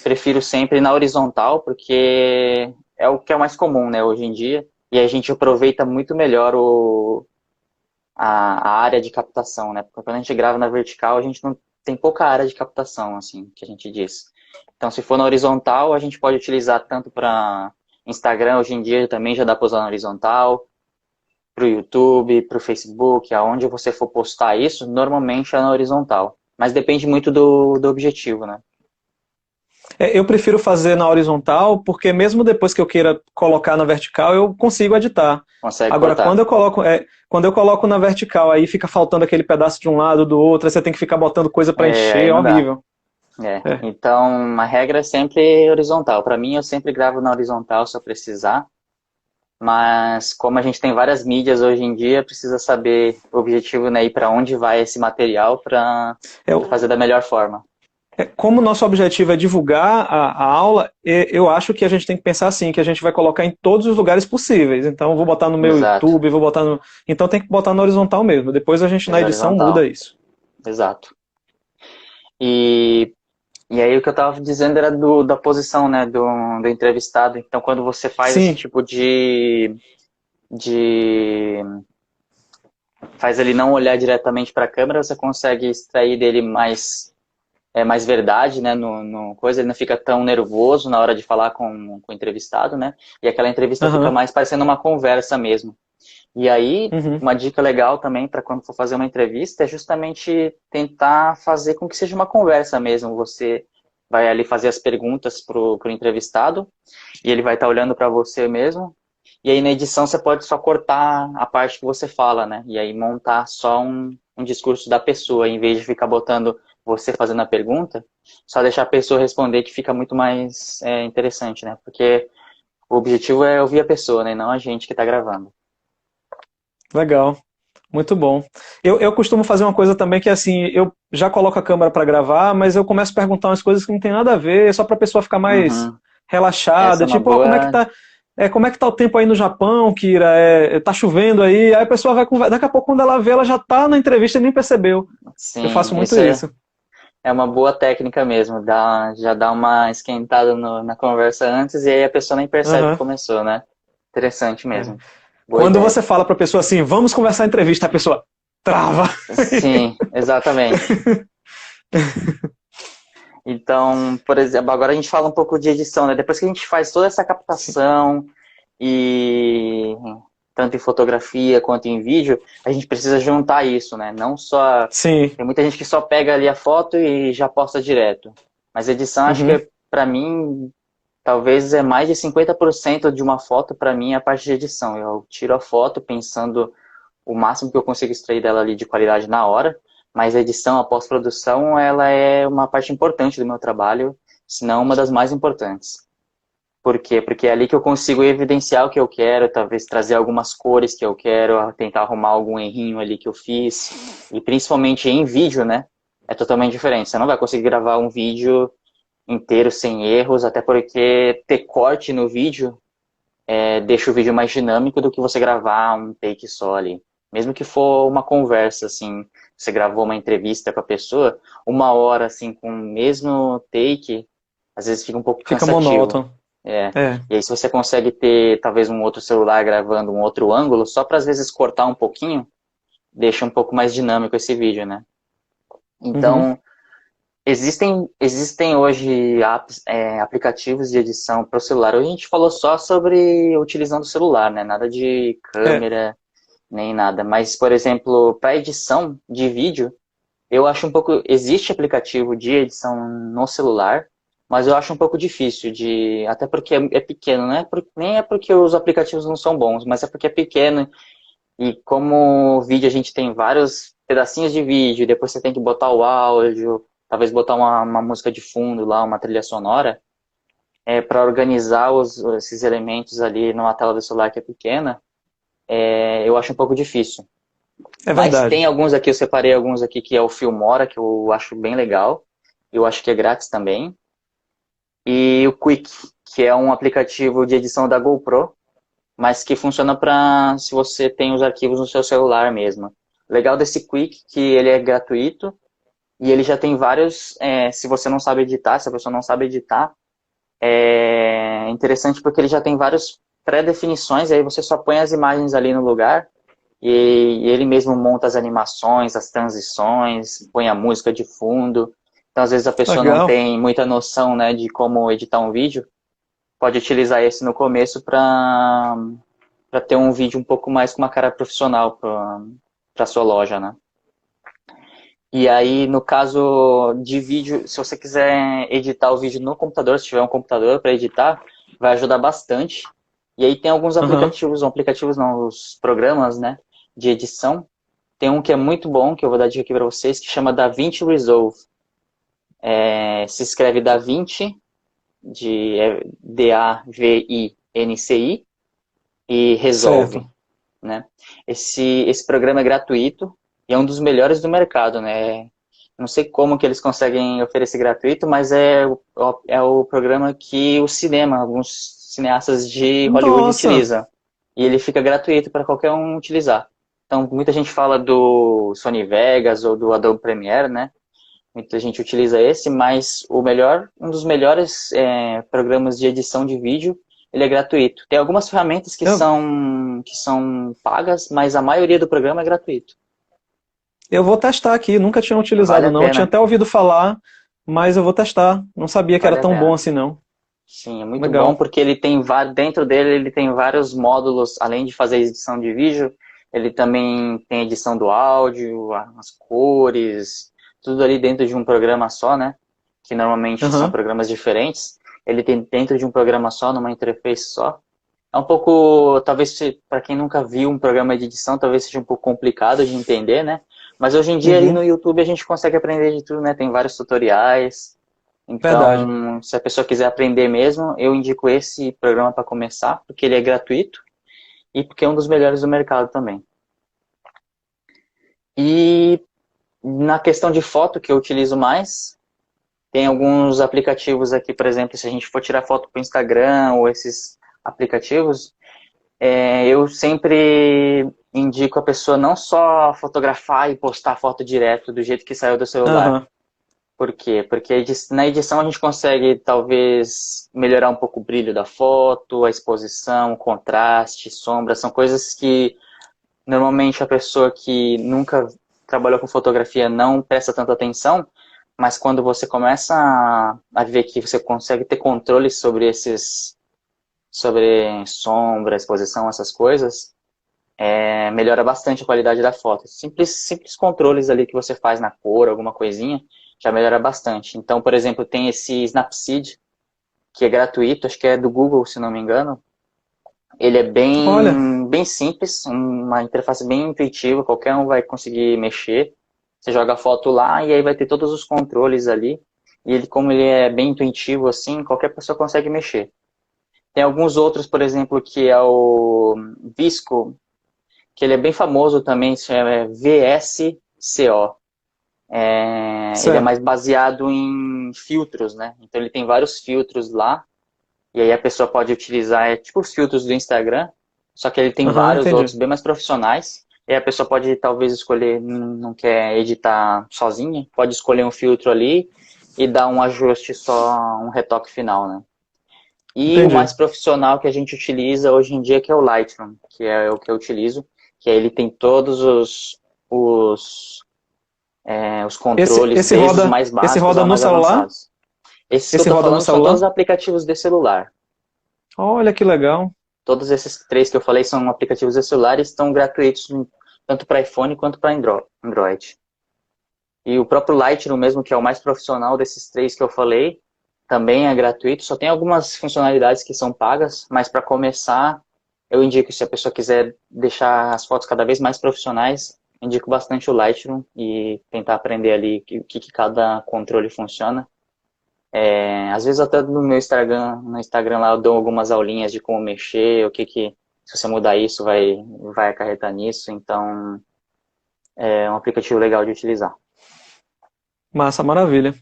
prefiro sempre na horizontal, porque é o que é o mais comum, né, hoje em dia. E a gente aproveita muito melhor a área de captação, né? Porque quando a gente grava na vertical, a gente não tem pouca área de captação, assim, que a gente diz. Então, se for na horizontal, a gente pode utilizar tanto para Instagram, hoje em dia também já dá para usar na horizontal, para o YouTube, para o Facebook, aonde você for postar isso, normalmente é na horizontal. Mas depende muito do objetivo, né? Eu prefiro fazer na horizontal, porque mesmo depois que eu queira colocar na vertical, eu consigo editar. Consegue Agora, cortar. quando eu coloco na vertical, aí fica faltando aquele pedaço de um lado do outro, aí você tem que ficar botando coisa para É, encher, aí é não dá. horrível. É. É. Então, a regra é sempre horizontal. Para mim, eu sempre gravo na horizontal se eu precisar. Mas como a gente tem várias mídias hoje em dia, precisa saber o objetivo, né, e para onde vai esse material para É, fazer da melhor forma. como o nosso objetivo é divulgar a aula, eu acho que a gente tem que pensar assim, que a gente vai colocar em todos os lugares possíveis. Então, eu vou botar no meu Exato. YouTube, vou botar no. Então tem que botar na horizontal mesmo. Depois a gente na Fazer edição muda horizontal. isso. Exato. E, e aí o que eu estava dizendo era da posição, né, do entrevistado. Então, quando você faz esse Sim, tipo de faz ele não olhar diretamente para a câmera, você consegue extrair dele mais mais verdade, né, no coisa, ele não fica tão nervoso na hora de falar com o entrevistado, né, e aquela entrevista fica Aham. mais parecendo uma conversa mesmo. E aí, Uhum. uma dica legal também para quando for fazer uma entrevista é justamente tentar fazer com que seja uma conversa mesmo. Você vai ali fazer as perguntas pro entrevistado e ele vai estar olhando para você mesmo. E aí na edição você pode só cortar a parte que você fala, né? E aí montar só um discurso da pessoa, em vez de ficar botando você fazendo a pergunta, só deixar a pessoa responder que fica muito mais interessante, né? Porque o objetivo é ouvir a pessoa, né? E não a gente que está gravando. Legal. Muito bom. Eu costumo fazer uma coisa também que é assim, eu já coloco a câmera para gravar, mas eu começo a perguntar umas coisas que não tem nada a ver, só para a pessoa ficar mais Uhum. Essa relaxada, é uma tipo, ó, boa. como é que tá o tempo aí no Japão, Kira? Tá chovendo aí, aí a pessoa vai conversar, daqui a pouco quando ela vê, ela já tá na entrevista e nem percebeu. Eu faço Sim, muito isso isso. é uma boa técnica mesmo. Já dá uma esquentada na conversa antes e aí a pessoa nem percebe que Aham. começou, né? Interessante É. mesmo. Boa Quando ideia. você fala para a pessoa assim, vamos conversar a entrevista, a pessoa trava. Sim, exatamente. Então, por exemplo, agora a gente fala um pouco de edição, né? Depois que a gente faz toda essa captação e tanto em fotografia quanto em vídeo, a gente precisa juntar isso, né? Não só Sim. tem muita gente que só pega ali a foto e já posta direto. Mas edição, acho Uhum. que para mim talvez é mais de 50% de uma foto para mim é a parte de edição. Eu tiro a foto pensando o máximo que eu consigo extrair dela ali de qualidade na hora, mas a edição, a pós-produção, ela é uma parte importante do meu trabalho, se não uma das mais importantes. Por quê? Porque é ali que eu consigo evidenciar o que eu quero, talvez trazer algumas cores que eu quero, tentar arrumar algum errinho ali que eu fiz. E principalmente em vídeo, né? É totalmente diferente. Você não vai conseguir gravar um vídeo inteiro sem erros, até porque ter corte no vídeo deixa o vídeo mais dinâmico do que você gravar um take só ali. Mesmo que for uma conversa, assim, você gravou uma entrevista com a pessoa, 1 hora, assim, com o mesmo take, às vezes fica um pouco Fica cansativo. monótono. É. É. E aí, se você consegue ter, talvez, um outro celular gravando um outro ângulo, só para, às vezes, cortar um pouquinho, deixa um pouco mais dinâmico esse vídeo, né? Uhum. Então, existem hoje aplicativos de edição para o celular. Hoje a gente falou só sobre utilizando o celular, né? Nada de É. câmera, nem nada. Mas, por exemplo, para edição de vídeo, eu acho um pouco. Existe aplicativo de edição no celular, mas eu acho um pouco difícil de. Até porque é pequeno, não é nem é porque os aplicativos não são bons, mas é porque é pequeno. E como vídeo a gente tem vários pedacinhos de vídeo, depois você tem que botar o áudio, talvez botar uma música de fundo lá, uma trilha sonora, para organizar esses elementos ali numa tela do celular que é pequena, eu acho um pouco difícil. É Mas tem verdade. alguns aqui, eu separei alguns aqui que é o Filmora, que eu acho bem legal. Eu acho que é grátis também. E o Quick, que é um aplicativo de edição da GoPro, mas que funciona para se você tem os arquivos no seu celular mesmo. Legal desse Quick que ele é gratuito e ele já tem vários. Se você não sabe editar, se a pessoa não sabe editar, é interessante porque ele já tem várias pré-definições, e aí você só põe as imagens ali no lugar e ele mesmo monta as animações, as transições, põe a música de fundo. Então, às vezes a pessoa não Legal. tem muita noção, né, de como editar um vídeo, pode utilizar esse no começo para ter um vídeo um pouco mais com uma cara profissional para sua loja, né? E aí, no caso de vídeo, se você quiser editar o vídeo no computador, se tiver um computador para editar, vai ajudar bastante. E aí tem alguns Aham. aplicativos não, os programas, né, de edição. Tem um que é muito bom, que eu vou dar dica aqui para vocês, que chama DaVinci Resolve. Se escreve DaVinci, DAVINCI, e Resolve, Certo. né? Esse programa é gratuito e é um dos melhores do mercado, né? Não sei como que eles conseguem oferecer gratuito, mas é o programa que o cinema, alguns cineastas de Hollywood Nossa. utilizam. E ele fica gratuito para qualquer um utilizar. Então, muita gente fala do Sony Vegas ou do Adobe Premiere, né? Muita gente utiliza esse, mas um dos melhores programas de edição de vídeo, ele é gratuito. Tem algumas ferramentas Eu, que são pagas, mas a maioria do programa é gratuito. eu vou testar aqui, nunca tinha Vale utilizado a não, tinha pena. até ouvido falar, mas eu vou testar. Não sabia que Vale era a tão bom pena. assim, não. Sim, é muito bom Legal. porque ele tem dentro dele ele tem vários módulos, além de fazer edição de vídeo, ele também tem edição do áudio, as cores, tudo ali dentro de um programa só, né? Que normalmente são Aham. programas diferentes. Ele tem dentro de um programa só, numa interface só. É um pouco, talvez para quem nunca viu um programa de edição, talvez seja um pouco complicado de entender, né? Mas hoje em dia ali Uhum. no YouTube a gente consegue aprender de tudo, né? Tem vários tutoriais. Verdade. Então, se a pessoa quiser aprender mesmo, eu indico esse programa para começar, porque ele é gratuito e porque é um dos melhores do mercado também. E na questão de foto que eu utilizo mais, tem alguns aplicativos aqui, por exemplo, se a gente for tirar foto para o Instagram ou esses aplicativos, eu sempre indico a pessoa não só fotografar e postar a foto direto do jeito que saiu do celular. Aham. Por quê? Porque na edição a gente consegue talvez melhorar um pouco o brilho da foto, a exposição, o contraste, sombra, são coisas que normalmente a pessoa que nunca trabalhou com fotografia não presta tanta atenção, mas quando você começa a ver que você consegue ter controle sobre sobre sombra, exposição, essas coisas, melhora bastante a qualidade da foto. Simples controles ali que você faz na cor, alguma coisinha, já melhora bastante. Então, por exemplo, tem esse Snapseed, que é gratuito, acho que é do Google, se não me engano. Ele é Olha, bem simples, uma interface bem intuitiva, qualquer um vai conseguir mexer. Você joga a foto lá e aí vai ter todos os controles ali. E ele, como ele é bem intuitivo assim, qualquer pessoa consegue mexer. Tem alguns outros, por exemplo, que é o Visco, que ele é bem famoso também, se chama VSCO. Ele é certo. mais baseado em filtros, né? Então ele tem vários filtros lá, e aí a pessoa pode utilizar, tipo os filtros do Instagram, só que ele tem Aham, vários outros entendi. bem mais profissionais, e aí a pessoa pode talvez escolher, não quer editar sozinha, pode escolher um filtro ali e dar um ajuste só, um retoque final, né? E o Entendi. mais profissional que a gente utiliza hoje em dia que é o Lightroom, que é o que eu utilizo, que aí ele tem todos os, os controles, desde os mais Esse básicos roda ao no mais celular? avançados. Esses que eu Esse estou roda no falando são todos celular? os aplicativos de celular. Olha que legal. Todos esses três que eu falei são aplicativos de celular e estão gratuitos tanto para iPhone quanto para Android. E o próprio Lightroom mesmo, que é o mais profissional desses três que eu falei, também é gratuito. Só tem algumas funcionalidades que são pagas, mas para começar, eu indico, se a pessoa quiser deixar as fotos cada vez mais profissionais, indico bastante o Lightroom e tentar aprender ali o que cada controle funciona. Às vezes até no Instagram lá eu dou algumas aulinhas de como mexer, se você mudar isso vai acarretar nisso, então é um aplicativo legal de utilizar. Massa, maravilha.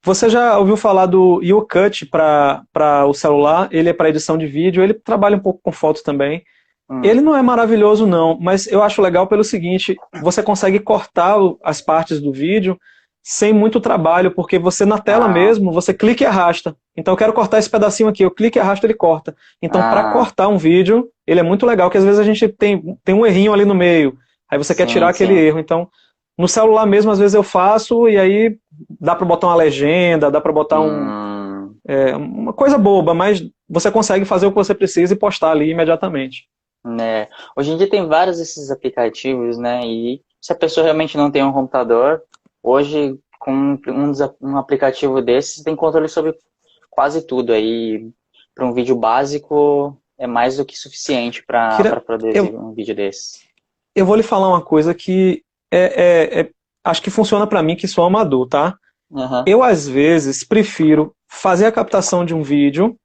Você já ouviu falar do YouCut para o celular? Ele é para edição de vídeo, ele trabalha um pouco com fotos também. Hum. Ele não é maravilhoso, não, mas eu acho legal pelo seguinte: você consegue cortar as partes do vídeo sem muito trabalho, porque você na tela Ah, mesmo, você clica e arrasta. Então eu quero cortar esse pedacinho aqui, eu clico e arrasto, ele corta. Então para ah, cortar um vídeo, ele é muito legal, que às vezes a gente tem um errinho ali no meio, aí você quer tirar sim, aquele sim. erro. Então no celular mesmo, às vezes eu faço e aí dá para botar uma legenda, dá para botar Hum, uma coisa boba, mas você consegue fazer o que você precisa e postar ali imediatamente. né? Hoje em dia tem vários desses aplicativos, né? E se a pessoa realmente não tem um computador, hoje com um aplicativo desses tem controle sobre quase tudo aí. Para um vídeo básico é mais do que suficiente Kira, para produzir eu, um vídeo desse. eu vou lhe falar uma coisa que acho que funciona para mim, que sou amador, tá? Aham. Eu, às vezes, prefiro fazer a captação de um vídeo,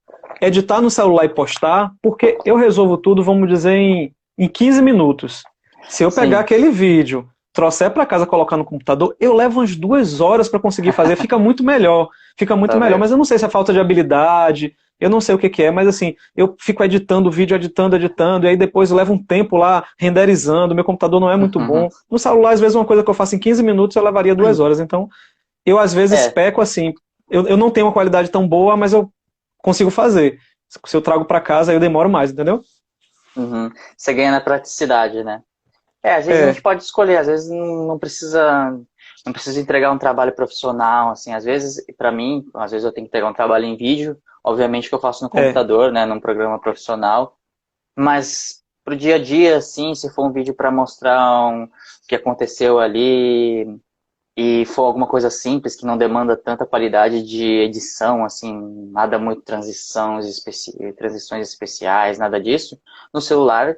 editar no celular e postar, porque eu resolvo tudo, vamos dizer, em 15 minutos. Se eu pegar Sim, aquele vídeo, trouxer para casa, colocar no computador, eu levo umas 2 horas para conseguir fazer, fica muito tá melhor, mas mesmo. eu não sei se é falta de habilidade, eu não sei o que que é, mas assim, eu fico editando o vídeo, editando, e aí depois eu levo um tempo lá renderizando, meu computador não é muito bom. No celular, às vezes, uma coisa que eu faço em 15 minutos, eu levaria 2 horas, então eu às vezes É, peco assim, eu não tenho uma qualidade tão boa, mas eu consigo fazer. Se eu trago para casa, aí eu demoro mais, entendeu? uhum. Você ganha na praticidade, né? Às vezes a gente É, pode escolher, às vezes não precisa. não preciso entregar um trabalho profissional, assim, às vezes, para mim, às vezes eu tenho que entregar um trabalho em vídeo, obviamente que eu faço no É, computador, né, num programa profissional, mas pro dia a dia, assim, se for um vídeo para mostrar o que aconteceu ali e for alguma coisa simples que não demanda tanta qualidade de edição, assim, nada muito transições especiais, nada disso, no celular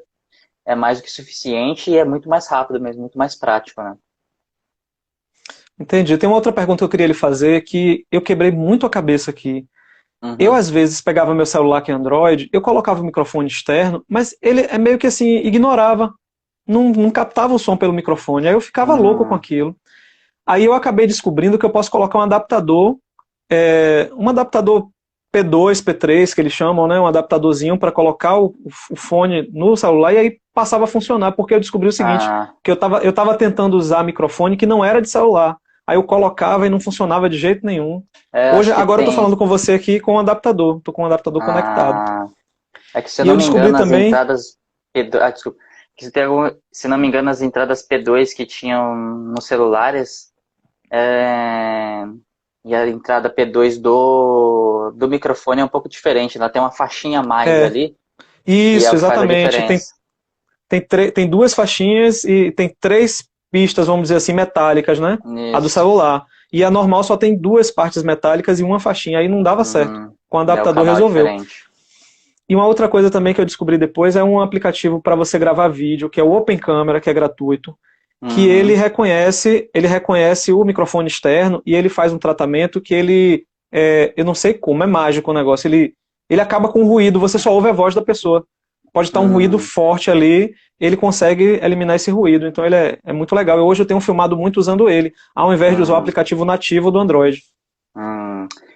é mais do que suficiente e é muito mais rápido mesmo, muito mais prático, né? entendi. Tem uma outra pergunta que eu queria lhe fazer que eu quebrei muito a cabeça aqui. Eu, Uhum. às vezes, pegava meu celular que é Android, eu colocava o microfone externo, mas ele é meio que assim, ignorava, não captava o som pelo microfone. Aí eu ficava louco com Hum, aquilo. Aí eu acabei descobrindo que eu posso colocar um adaptador P2, P3, que eles chamam, né? Um adaptadorzinho para colocar o fone no celular e aí passava a funcionar, porque eu descobri o seguinte, ah, que eu tava tentando usar microfone que não era de celular. Aí eu colocava e não funcionava de jeito nenhum. Hoje, acho que agora eu tô tem. falando com você aqui com um adaptador, tô com um adaptador conectado. Ah, é que se eu E não eu me descobri engano, as também, entradas P2, desculpa. Que se, tem se não me engano, as entradas P2 que tinham nos celulares é, e a entrada P2 do microfone é um pouco diferente. Ela tem uma faixinha a mais é, ali e é isso, o que faz a exatamente, diferença. tem duas faixinhas e tem três pistas, vamos dizer assim, metálicas, né? A do Isso. celular. E a normal só tem duas partes metálicas e uma faixinha. Aí não dava certo. Com o É o adaptador canal é resolveu. diferente. E uma outra coisa também que eu descobri depois é um aplicativo para você gravar vídeo, que é o Open Camera, que é gratuito, que Uhum. ele reconhece o microfone externo e ele faz um tratamento que eu não sei como, é mágico o negócio. Ele acaba com o ruído, você só ouve a voz da pessoa. Pode estar um ruído Hum, forte ali, ele consegue eliminar esse ruído. Então ele é muito legal. E hoje eu tenho filmado muito usando ele, ao invés de usar o hum. aplicativo nativo do Android.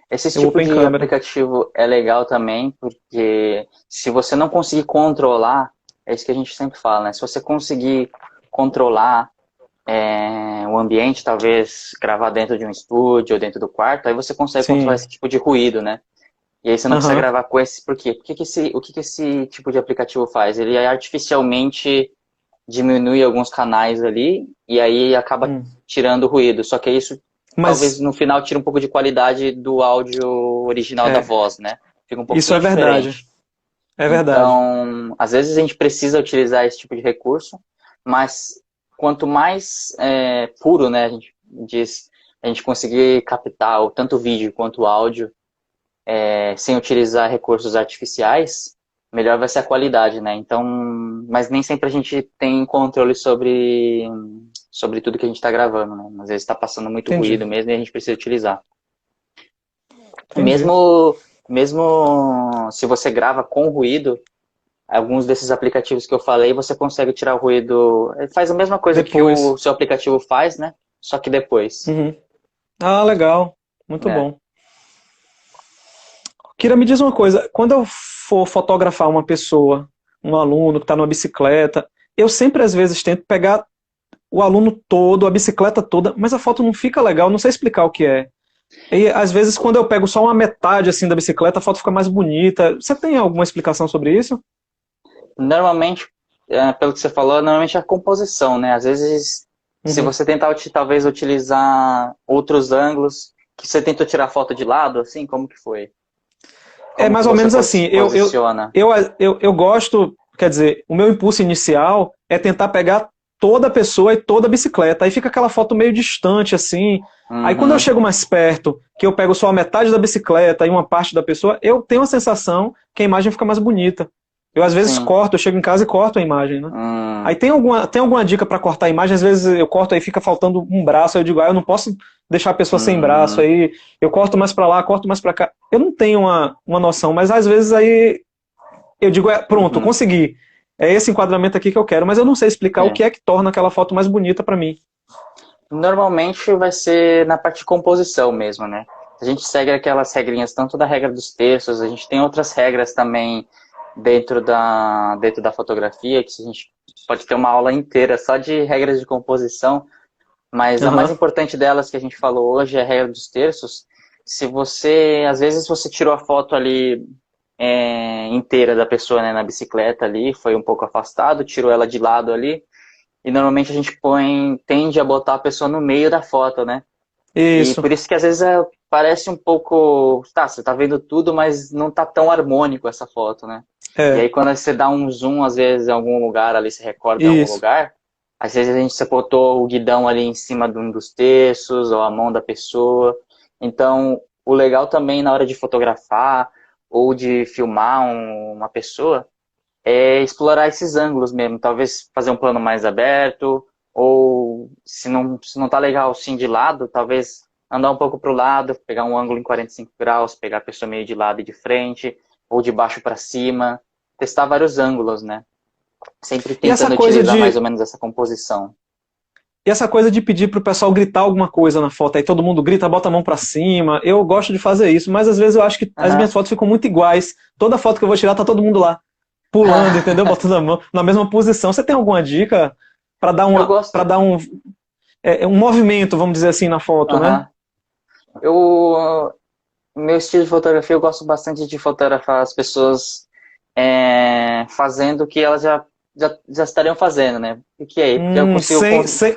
Esse É o tipo Open de Camera. aplicativo é legal também, porque se você não conseguir controlar, é isso que a gente sempre fala, né? Se você conseguir controlar o ambiente, talvez gravar dentro de um estúdio ou dentro do quarto, aí você consegue controlar Sim. esse tipo de ruído, né? E aí você não precisa Aham. gravar com esse, por quê? O que que esse tipo de aplicativo faz? Ele artificialmente diminui alguns canais ali e aí acaba Hum. tirando o ruído. Só que isso talvez Mas no final tire um pouco de qualidade do áudio original da é, voz, né? Fica um isso é pouquinho verdade. diferente. É verdade. Então, às vezes a gente precisa utilizar esse tipo de recurso, mas quanto mais puro, né, a gente diz, a gente conseguir captar tanto vídeo quanto áudio sem utilizar recursos artificiais, melhor vai ser a qualidade, né? Então, mas nem sempre a gente tem controle sobre tudo que a gente está gravando, né? Às vezes está passando muito Entendi. ruído mesmo e a gente precisa utilizar. Entendi. Mesmo se você grava com ruído, alguns desses aplicativos que eu falei, você consegue tirar o ruído. Ele faz a mesma coisa que o Depois. seu aplicativo faz, né? Só que depois. Uhum. Ah, legal. Muito É. bom. Kira, me diz uma coisa. Quando eu for fotografar uma pessoa, um aluno que está numa bicicleta, eu sempre às vezes tento pegar o aluno todo, a bicicleta toda, mas a foto não fica legal, não sei explicar o que é. E às vezes quando eu pego só uma metade assim da bicicleta, a foto fica mais bonita. Você tem alguma explicação sobre isso? Normalmente, pelo que você falou, normalmente é a composição, né? Às vezes, se Uhum. você tentar talvez utilizar outros ângulos, que você tentou tirar foto de lado, assim, como que foi? É Como que mais ou você menos assim. posiciona? Eu gosto, quer dizer, o meu impulso inicial é tentar pegar toda a pessoa e toda a bicicleta. Aí fica aquela foto meio distante, assim. Aí quando eu Uhum, chego mais perto, que eu pego só a metade da bicicleta e uma parte da pessoa, eu tenho a sensação que a imagem fica mais bonita. Eu às vezes sim. corto, eu chego em casa e corto a imagem, né? Aí Hum, tem alguma dica para cortar a imagem? Às vezes eu corto aí fica faltando um braço, aí eu digo, eu não posso deixar a pessoa sem braço, hum, aí eu corto mais para lá, corto mais para cá. Eu não tenho uma noção, mas às vezes aí eu digo, pronto, uhum, consegui. É esse enquadramento aqui que eu quero, mas eu não sei explicar o é. que é que torna aquela foto mais bonita para mim. Normalmente vai ser na parte de composição mesmo, né? A gente segue aquelas regrinhas, tanto da regra dos terços, a gente tem outras regras também dentro da fotografia, que a gente pode ter uma aula inteira só de regras de composição, mas a mais Aham. importante delas que a gente falou hoje é a regra dos terços. Se você, às vezes você tirou a foto ali inteira da pessoa, né, na bicicleta ali, foi um pouco afastado, tirou ela de lado ali, e normalmente a gente tende a botar a pessoa no meio da foto, né? E Isso. por isso que às vezes parece um pouco, tá, você tá vendo tudo, mas não tá tão harmônico essa foto, né? E É, aí quando você dá um zoom, às vezes, em algum lugar ali, se recorta em algum isso. lugar, às vezes a gente você botou o guidão ali em cima de um dos terços, ou a mão da pessoa. Então, o legal também na hora de fotografar ou de filmar uma pessoa é explorar esses ângulos mesmo. Talvez fazer um plano mais aberto, ou se não tá legal assim de lado, talvez andar um pouco para o lado, pegar um ângulo em 45 graus, pegar a pessoa meio de lado e de frente, ou de baixo para cima, testar vários ângulos, né? Sempre E essa tentando coisa utilizar mais de ou menos essa composição. E essa coisa de pedir pro pessoal gritar alguma coisa na foto, aí todo mundo grita, bota a mão pra cima, eu gosto de fazer isso, mas às vezes eu acho que as minhas Aham. fotos ficam muito iguais. Toda foto que eu vou tirar tá todo mundo lá, pulando, entendeu? Botando a mão na mesma posição. Você tem alguma dica pra dar Eu para gosto. dar um movimento, vamos dizer assim, na foto, né? Aham. Eu, meu estilo de fotografia, eu gosto bastante de fotografar as pessoas fazendo o que elas já estariam fazendo, né? O que é aí? Porque eu Sem,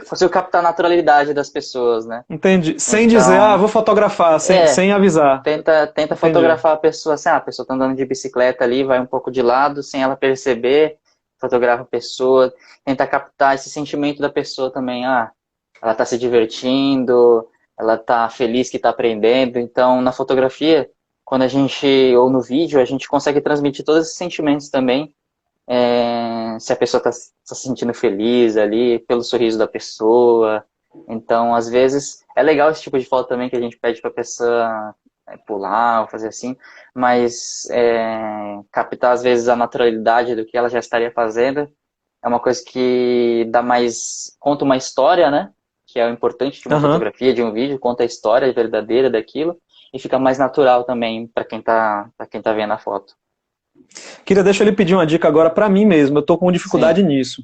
consigo captar a naturalidade das pessoas, né? entendi. Sem dizer, Então, vou fotografar, é, sem avisar. tenta Entendi. fotografar a pessoa assim, a pessoa tá andando de bicicleta ali, vai um pouco de lado, sem ela perceber, fotografa a pessoa, tenta captar esse sentimento da pessoa também, ela tá se divertindo, ela tá feliz que tá aprendendo, então na fotografia, quando a gente, ou no vídeo, a gente consegue transmitir todos esses sentimentos também, se a pessoa está se sentindo feliz ali, pelo sorriso da pessoa. Então, às vezes, é legal esse tipo de foto também que a gente pede para a pessoa pular ou fazer assim, mas captar às vezes a naturalidade do que ela já estaria fazendo é uma coisa que conta uma história, né? Que é o importante de uma Aham. fotografia, de um vídeo, conta a história verdadeira daquilo e fica mais natural também para quem tá vendo a foto. Queria deixar ele pedir uma dica agora para mim mesmo. Eu estou com Sim. dificuldade nisso.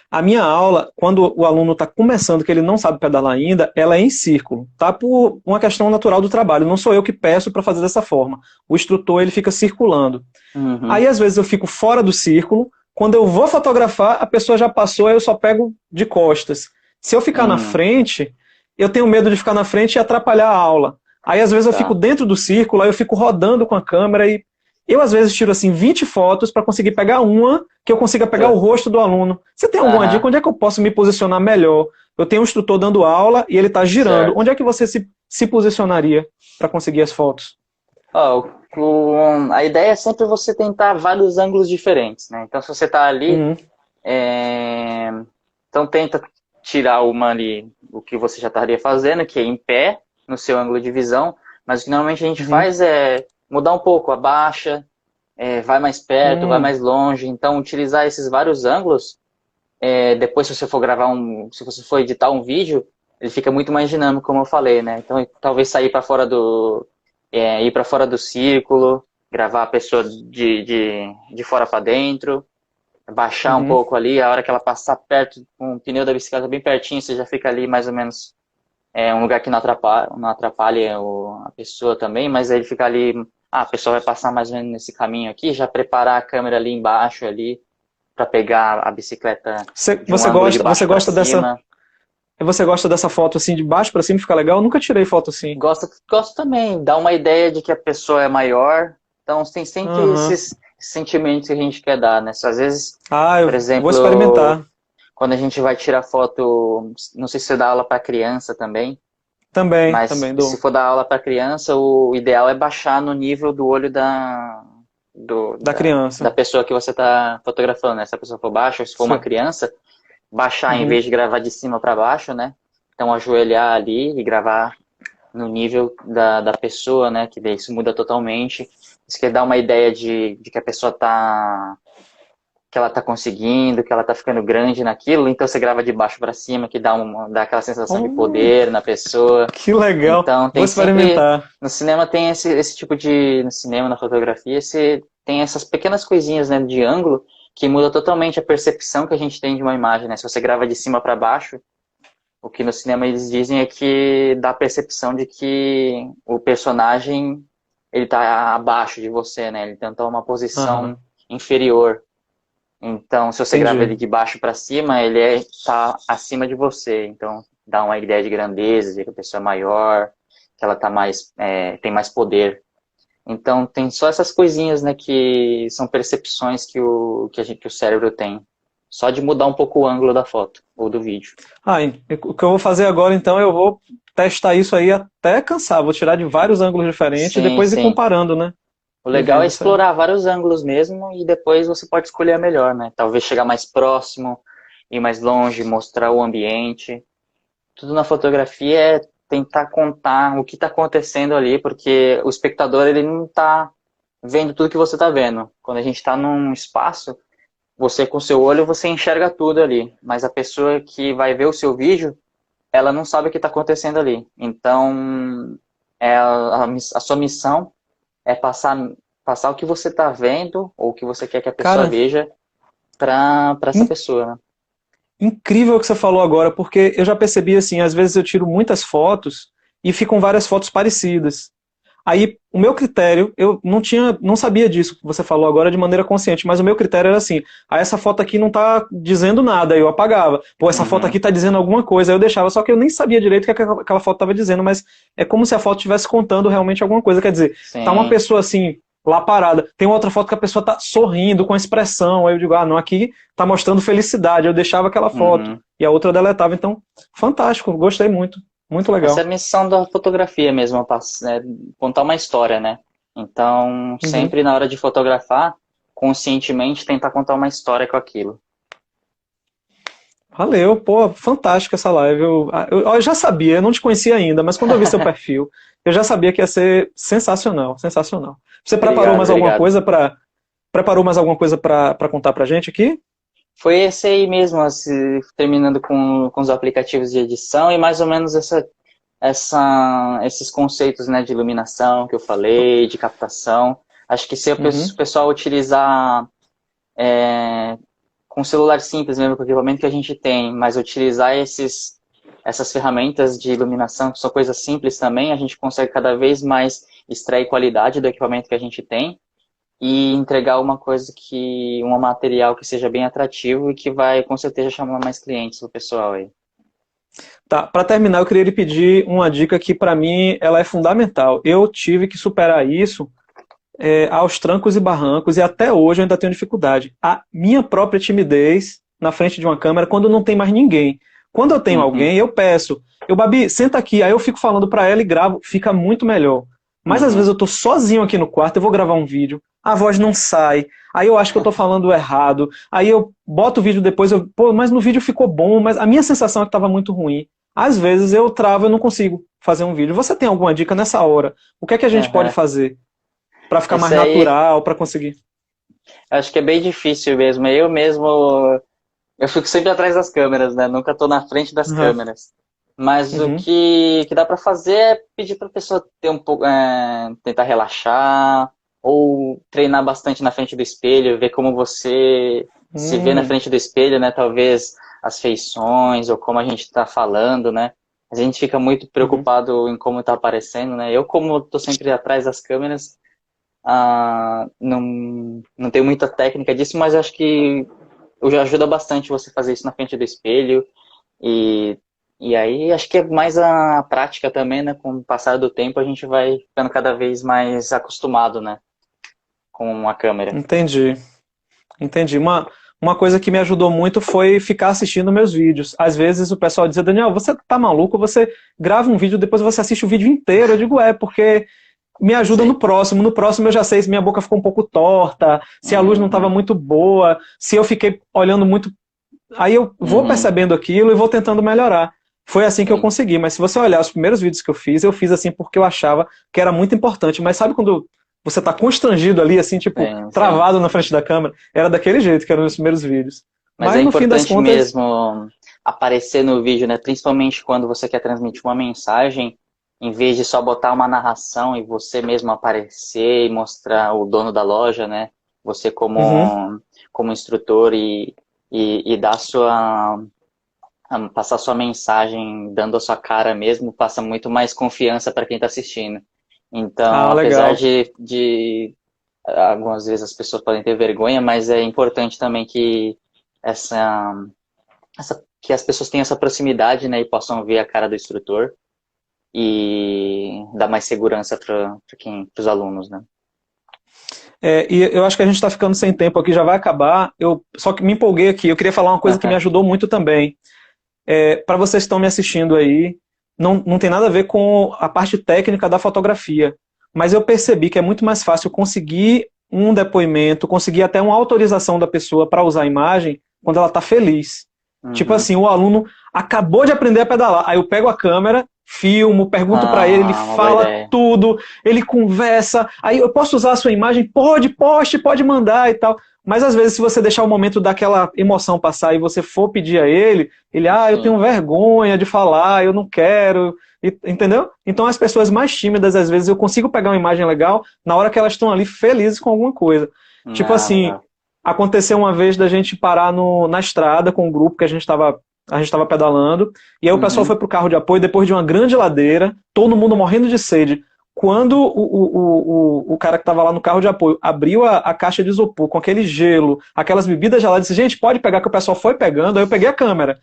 A minha aula, quando o aluno está começando, que ele não sabe pedalar ainda, ela é em círculo, tá? Por uma questão natural do trabalho. Não sou eu que peço para fazer dessa forma. O instrutor ele fica circulando. Uhum. Aí às vezes eu fico fora do círculo. Quando eu vou fotografar, a pessoa já passou, aí eu só pego de costas. Se eu ficar na Hum, frente, eu tenho medo de ficar na frente e atrapalhar a aula. Aí às vezes eu fico tá. dentro do círculo, aí eu fico rodando com a câmera e eu às vezes tiro assim 20 fotos para conseguir pegar uma que eu consiga pegar o rosto do aluno. Você tem alguma dica? Aham, Onde é que eu posso me posicionar melhor? Eu tenho um instrutor dando aula e ele está girando. certo. Onde é que você se posicionaria para conseguir as fotos? Ó, a ideia é sempre você tentar vários ângulos diferentes, né? Então, se você está ali, Uhum, é, então tenta tirar uma ali, o que você já estaria fazendo, que é em pé, no seu ângulo de visão, mas o que normalmente a gente uhum, faz é mudar um pouco, abaixa, vai mais perto, vai uhum. mais longe. Então, utilizar esses vários ângulos, depois se você for se você for editar um vídeo, ele fica muito mais dinâmico, como eu falei, né? Então, talvez sair para fora ir para fora do círculo, gravar a pessoa de fora para dentro, baixar um Uhum. pouco ali, a hora que ela passar perto, com o pneu da bicicleta bem pertinho, você já fica ali mais ou menos um lugar que não atrapalhe a pessoa também, mas aí ele fica ali, a pessoa vai passar mais ou menos nesse caminho aqui, já preparar a câmera ali embaixo ali para pegar a bicicleta Você, de um você ângulo de gosta, você baixo para gosta dessa, cima. você gosta dessa foto assim de baixo para cima, fica legal? Eu nunca tirei foto assim. Gosto também, dá uma ideia de que a pessoa é maior, então tem sempre Aham. esses sentimentos que a gente quer dar, né? Às vezes, Eu por vou exemplo, experimentar. quando a gente vai tirar foto, não sei se você dá aula para criança também, mas Também se dou. for dar aula para criança, o ideal é baixar no nível do olho Da criança. da pessoa que você está fotografando, né? Se a pessoa for baixa, ou se for uma Sim. criança, baixar em Uhum. vez de gravar de cima para baixo, né? Então ajoelhar ali e gravar no nível da pessoa, né? Que daí isso muda totalmente. Isso quer dar uma ideia de que a pessoa tá que ela tá conseguindo, que ela tá ficando grande naquilo, então você grava de baixo para cima, que dá aquela sensação de Oh, poder na pessoa. que legal. Então Vou tem sempre experimentar. no cinema tem esse tipo de no cinema, na fotografia, tem essas pequenas coisinhas, né, de ângulo que muda totalmente a percepção que a gente tem de uma imagem, né? Se você grava de cima para baixo, o que no cinema eles dizem é que dá a percepção de que o personagem ele tá abaixo de você, né? Ele tenta uma Aham. posição inferior. Então, se você grava ele Entendi. de baixo para cima, ele tá acima de você. Então, dá uma ideia de grandeza, de que a pessoa é maior, que ela tá mais, tem mais poder. Então, tem só essas coisinhas, né, que são percepções que o cérebro tem. Só de mudar um pouco o ângulo da foto ou do vídeo. O que eu vou fazer agora, então, eu vou testar isso aí até cansar. Vou tirar de vários ângulos diferentes e Sim, depois ir sim. comparando, né? O E legal é vendo isso aí. explorar vários ângulos mesmo e depois você pode escolher a melhor, né? Talvez chegar mais próximo, ir mais longe, mostrar o ambiente. Tudo na fotografia é tentar contar o que está acontecendo ali, porque o espectador ele não está vendo tudo que você está vendo. Quando a gente está num espaço, você com seu olho você enxerga tudo ali, mas a pessoa que vai ver o seu vídeo, ela não sabe o que está acontecendo ali. Então, a sua missão é passar o que você está vendo ou o que você quer que a pessoa Cara, veja para essa in- pessoa, né? incrível o que você falou agora, porque eu já percebi assim, às vezes eu tiro muitas fotos e ficam várias fotos parecidas. Aí, o meu critério, eu não sabia disso que você falou agora de maneira consciente, mas o meu critério era assim, essa foto aqui não tá dizendo nada, aí eu apagava. Pô, essa foto Uhum, aqui tá dizendo alguma coisa, aí eu deixava, só que eu nem sabia direito o que aquela foto tava dizendo, mas é como se a foto estivesse contando realmente alguma coisa, quer dizer, tá uma sim. pessoa assim, lá parada, tem outra foto que a pessoa tá sorrindo, com expressão, aí eu digo, não, aqui tá mostrando felicidade, eu deixava aquela foto, Uhum. e a outra eu deletava, então, fantástico, gostei muito, muito Essa é legal. a missão da fotografia mesmo, contar uma história, né? Então, Uhum. sempre na hora de fotografar, conscientemente tentar contar uma história com aquilo. Valeu, pô, fantástico essa live. Eu já sabia, eu não te conhecia ainda, mas quando eu vi seu perfil, eu já sabia que ia ser sensacional, sensacional. Você Obrigado, obrigado. preparou mais alguma coisa para contar pra gente aqui? Foi esse aí mesmo, terminando com os aplicativos de edição e mais ou menos esses conceitos, né, de iluminação que eu falei, de captação. Acho que se o Uhum. pessoal utilizar com celular simples mesmo, com o equipamento que a gente tem, mas utilizar essas ferramentas de iluminação, que são coisas simples também, a gente consegue cada vez mais extrair qualidade do equipamento que a gente tem e entregar um material que seja bem atrativo e que vai com certeza chamar mais clientes pro pessoal aí. Tá, para terminar, eu queria lhe pedir uma dica que para mim ela é fundamental. Eu tive que superar isso aos trancos e barrancos e até hoje eu ainda tenho dificuldade. A minha própria timidez na frente de uma câmera quando não tem mais ninguém. Quando eu tenho Uhum, alguém, eu peço, Babi, senta aqui, aí eu fico falando para ela e gravo, fica muito melhor. Mas às vezes uhum. eu tô sozinho aqui no quarto, eu vou gravar um vídeo, a voz não sai, aí eu acho que eu tô falando errado, aí eu boto o vídeo depois, pô, mas no vídeo ficou bom, mas a minha sensação é que estava muito ruim. Às vezes eu travo, eu não consigo fazer um vídeo. Você tem alguma dica nessa hora? O que é que a gente pode Uhum. fazer para ficar mais Esse aí, natural, para conseguir? acho que é bem difícil mesmo. Eu mesmo, eu fico sempre atrás das câmeras, né? Nunca estou na frente das Uhum. câmeras. Mas o Uhum. que dá para fazer é pedir para a pessoa ter um pouco, tentar relaxar ou treinar bastante na frente do espelho, ver como você se vê na Hum. frente do espelho, né? Talvez as feições ou como a gente está falando, né? A gente fica muito Uhum. preocupado em como está aparecendo, né? Eu, como estou sempre atrás das câmeras, não tenho muita técnica disso, mas acho que já ajuda bastante você fazer isso na frente do espelho. E, e aí acho que é mais a prática também, né? Com o passar do tempo a gente vai ficando cada vez mais acostumado, né? Com a câmera. Entendi, entendi. Uma coisa que me ajudou muito foi ficar assistindo meus vídeos. Às vezes o pessoal dizia, Daniel, você tá maluco? Você grava um vídeo, depois você assiste o vídeo inteiro. Eu digo, porque me ajuda no Sim. próximo. No próximo eu já sei se minha boca ficou um pouco torta, se a luz não estava Uhum, muito boa, se eu fiquei olhando muito. Aí eu vou uhum, percebendo aquilo e vou tentando melhorar. Foi assim que eu sim. consegui, mas se você olhar os primeiros vídeos que eu fiz assim porque eu achava que era muito importante. Mas sabe quando você tá constrangido ali, assim, tipo, Sim, sim. travado na frente da câmera? Era daquele jeito que eram os primeiros vídeos. Mas é Mas no fim das importante contas, mesmo aparecer no vídeo, né? Principalmente quando você quer transmitir uma mensagem, em vez de só botar uma narração e você mesmo aparecer e mostrar o dono da loja, né? Você uhum, como instrutor e dar passar sua mensagem dando a sua cara mesmo, passa muito mais confiança para quem está assistindo. Então, apesar legal. de algumas vezes as pessoas podem ter vergonha, mas é importante também que que as pessoas tenham essa proximidade, né, e possam ver a cara do instrutor e dar mais segurança para os alunos, né? E eu acho que a gente está ficando sem tempo aqui, já vai acabar. Eu só que me empolguei aqui. Eu queria falar uma coisa que me ajudou muito também. Para vocês que estão me assistindo aí, não tem nada a ver com a parte técnica da fotografia, mas eu percebi que é muito mais fácil conseguir um depoimento, conseguir até uma autorização da pessoa para usar a imagem quando ela está feliz. Tipo assim, o aluno acabou de aprender a pedalar, aí eu pego a câmera, filmo, pergunto para ele Uma boa fala ideia. tudo, ele conversa, aí eu posso usar a sua imagem? Pode mandar e tal. Mas às vezes, se você deixar o momento daquela emoção passar e você for pedir a ele, eu tenho vergonha de falar, eu não quero, entendeu? Então as pessoas mais tímidas, às vezes, eu consigo pegar uma imagem legal na hora que elas estão ali felizes com alguma coisa. Tipo assim, Legal. aconteceu uma vez da gente parar na estrada com um grupo que a gente estava pedalando, e aí o pessoal foi pro carro de apoio depois de uma grande ladeira, todo mundo morrendo de sede. Quando o cara que estava lá no carro de apoio abriu a caixa de isopor com aquele gelo, aquelas bebidas geladas, disse, gente, pode pegar, que o pessoal foi pegando, aí eu peguei a câmera.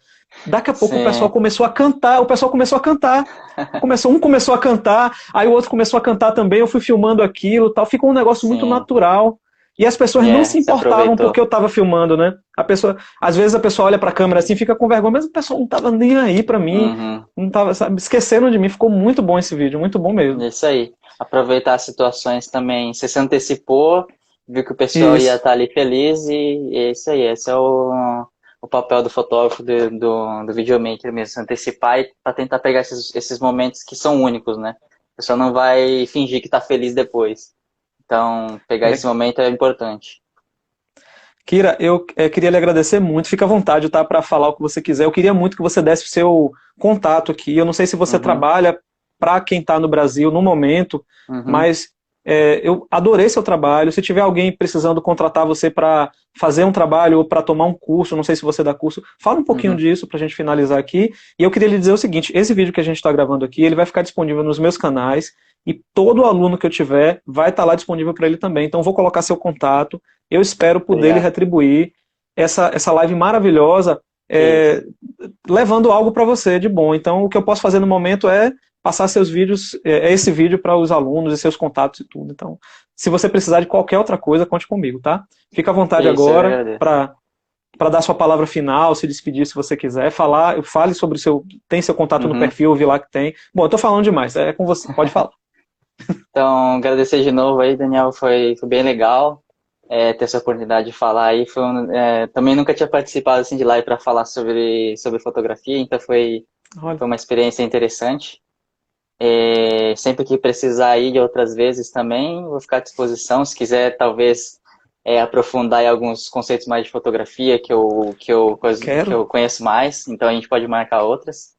Daqui a pouco o pessoal começou a cantar, um começou a cantar, aí o outro começou a cantar também, eu fui filmando aquilo, tal, ficou um negócio muito natural. E as pessoas não se importavam porque eu estava filmando, né? Às vezes a pessoa olha para a câmera assim, fica com vergonha, mas o pessoal não estava nem aí para mim, não tava, sabe, esqueceram de mim. Ficou muito bom esse vídeo, muito bom mesmo. Isso aí. Aproveitar as situações também. Você se antecipou, viu que o pessoal ia estar ali feliz e é isso aí. Esse é o papel do fotógrafo, do videomaker mesmo, se antecipar para tentar pegar esses momentos que são únicos, né? A pessoa não vai fingir que está feliz depois. Então, pegar esse momento é importante. Kira, eu queria lhe agradecer muito. Fica à vontade, tá, para falar o que você quiser. Eu queria muito que você desse o seu contato aqui. Eu não sei se você trabalha para quem está no Brasil no momento, mas eu adorei seu trabalho. Se tiver alguém precisando contratar você para fazer um trabalho ou para tomar um curso, não sei se você dá curso, fala um pouquinho disso para a gente finalizar aqui. E eu queria lhe dizer o seguinte, esse vídeo que a gente está gravando aqui, ele vai ficar disponível nos meus canais e todo aluno que eu tiver vai estar lá disponível para ele também. Então vou colocar seu contato. Eu espero poder lhe retribuir essa live maravilhosa, levando algo para você de bom. Então o que eu posso fazer no momento é passar seus vídeos, esse vídeo para os alunos e seus contatos e tudo. Então, se você precisar de qualquer outra coisa, conte comigo, tá? Fica à vontade agora para dar sua palavra final, se despedir se você quiser, fale sobre tem seu contato no perfil, eu vi lá que tem. Bom, eu tô falando demais, é com você, pode falar. Então, agradecer de novo aí, Daniel, foi bem legal ter essa oportunidade de falar aí. Também nunca tinha participado assim, de live para falar sobre fotografia, então foi uma experiência interessante. Sempre que precisar aí de outras vezes também, vou ficar à disposição. Se quiser, talvez, aprofundar em alguns conceitos mais de fotografia que eu conheço mais, então a gente pode marcar outras.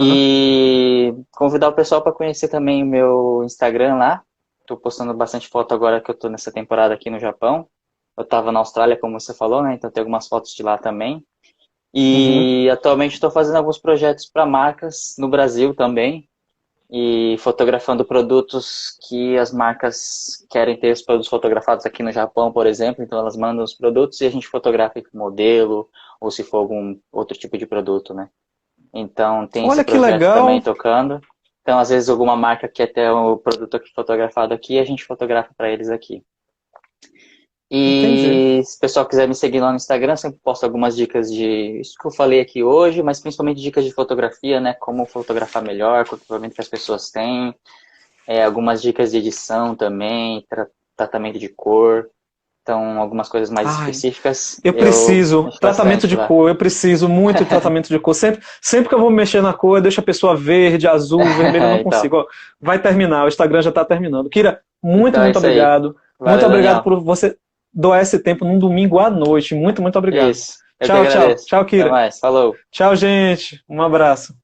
E convidar o pessoal para conhecer também o meu Instagram lá. Estou postando bastante foto agora que eu estou nessa temporada aqui no Japão. Eu estava na Austrália, como você falou, né? Então tem algumas fotos de lá também. E atualmente estou fazendo alguns projetos para marcas no Brasil também. E fotografando produtos que as marcas querem ter os produtos fotografados aqui no Japão, por exemplo. Então elas mandam os produtos e a gente fotografa o modelo, ou se for algum outro tipo de produto, né? Então tem esse projeto também tocando. Então às vezes alguma marca quer ter o produto aqui fotografado aqui e a gente fotografa para eles aqui. E se o pessoal quiser me seguir lá no Instagram, sempre posto algumas dicas de isso que eu falei aqui hoje, mas principalmente dicas de fotografia, né? Como fotografar melhor, com o equipamento que as pessoas têm. Algumas dicas de edição também, tratamento de cor. Então, algumas coisas mais específicas. Eu preciso, tratamento de cor, eu preciso muito de tratamento de cor. Sempre que eu vou mexer na cor, eu deixo a pessoa verde, azul, vermelho, eu não consigo. Ó, vai terminar, o Instagram já está terminando. Kira, muito obrigado. Valeu, muito obrigado por você doar esse tempo num domingo à noite. Muito obrigado. Isso. Tchau, Kira. Até mais. Falou. Tchau, gente. Um abraço.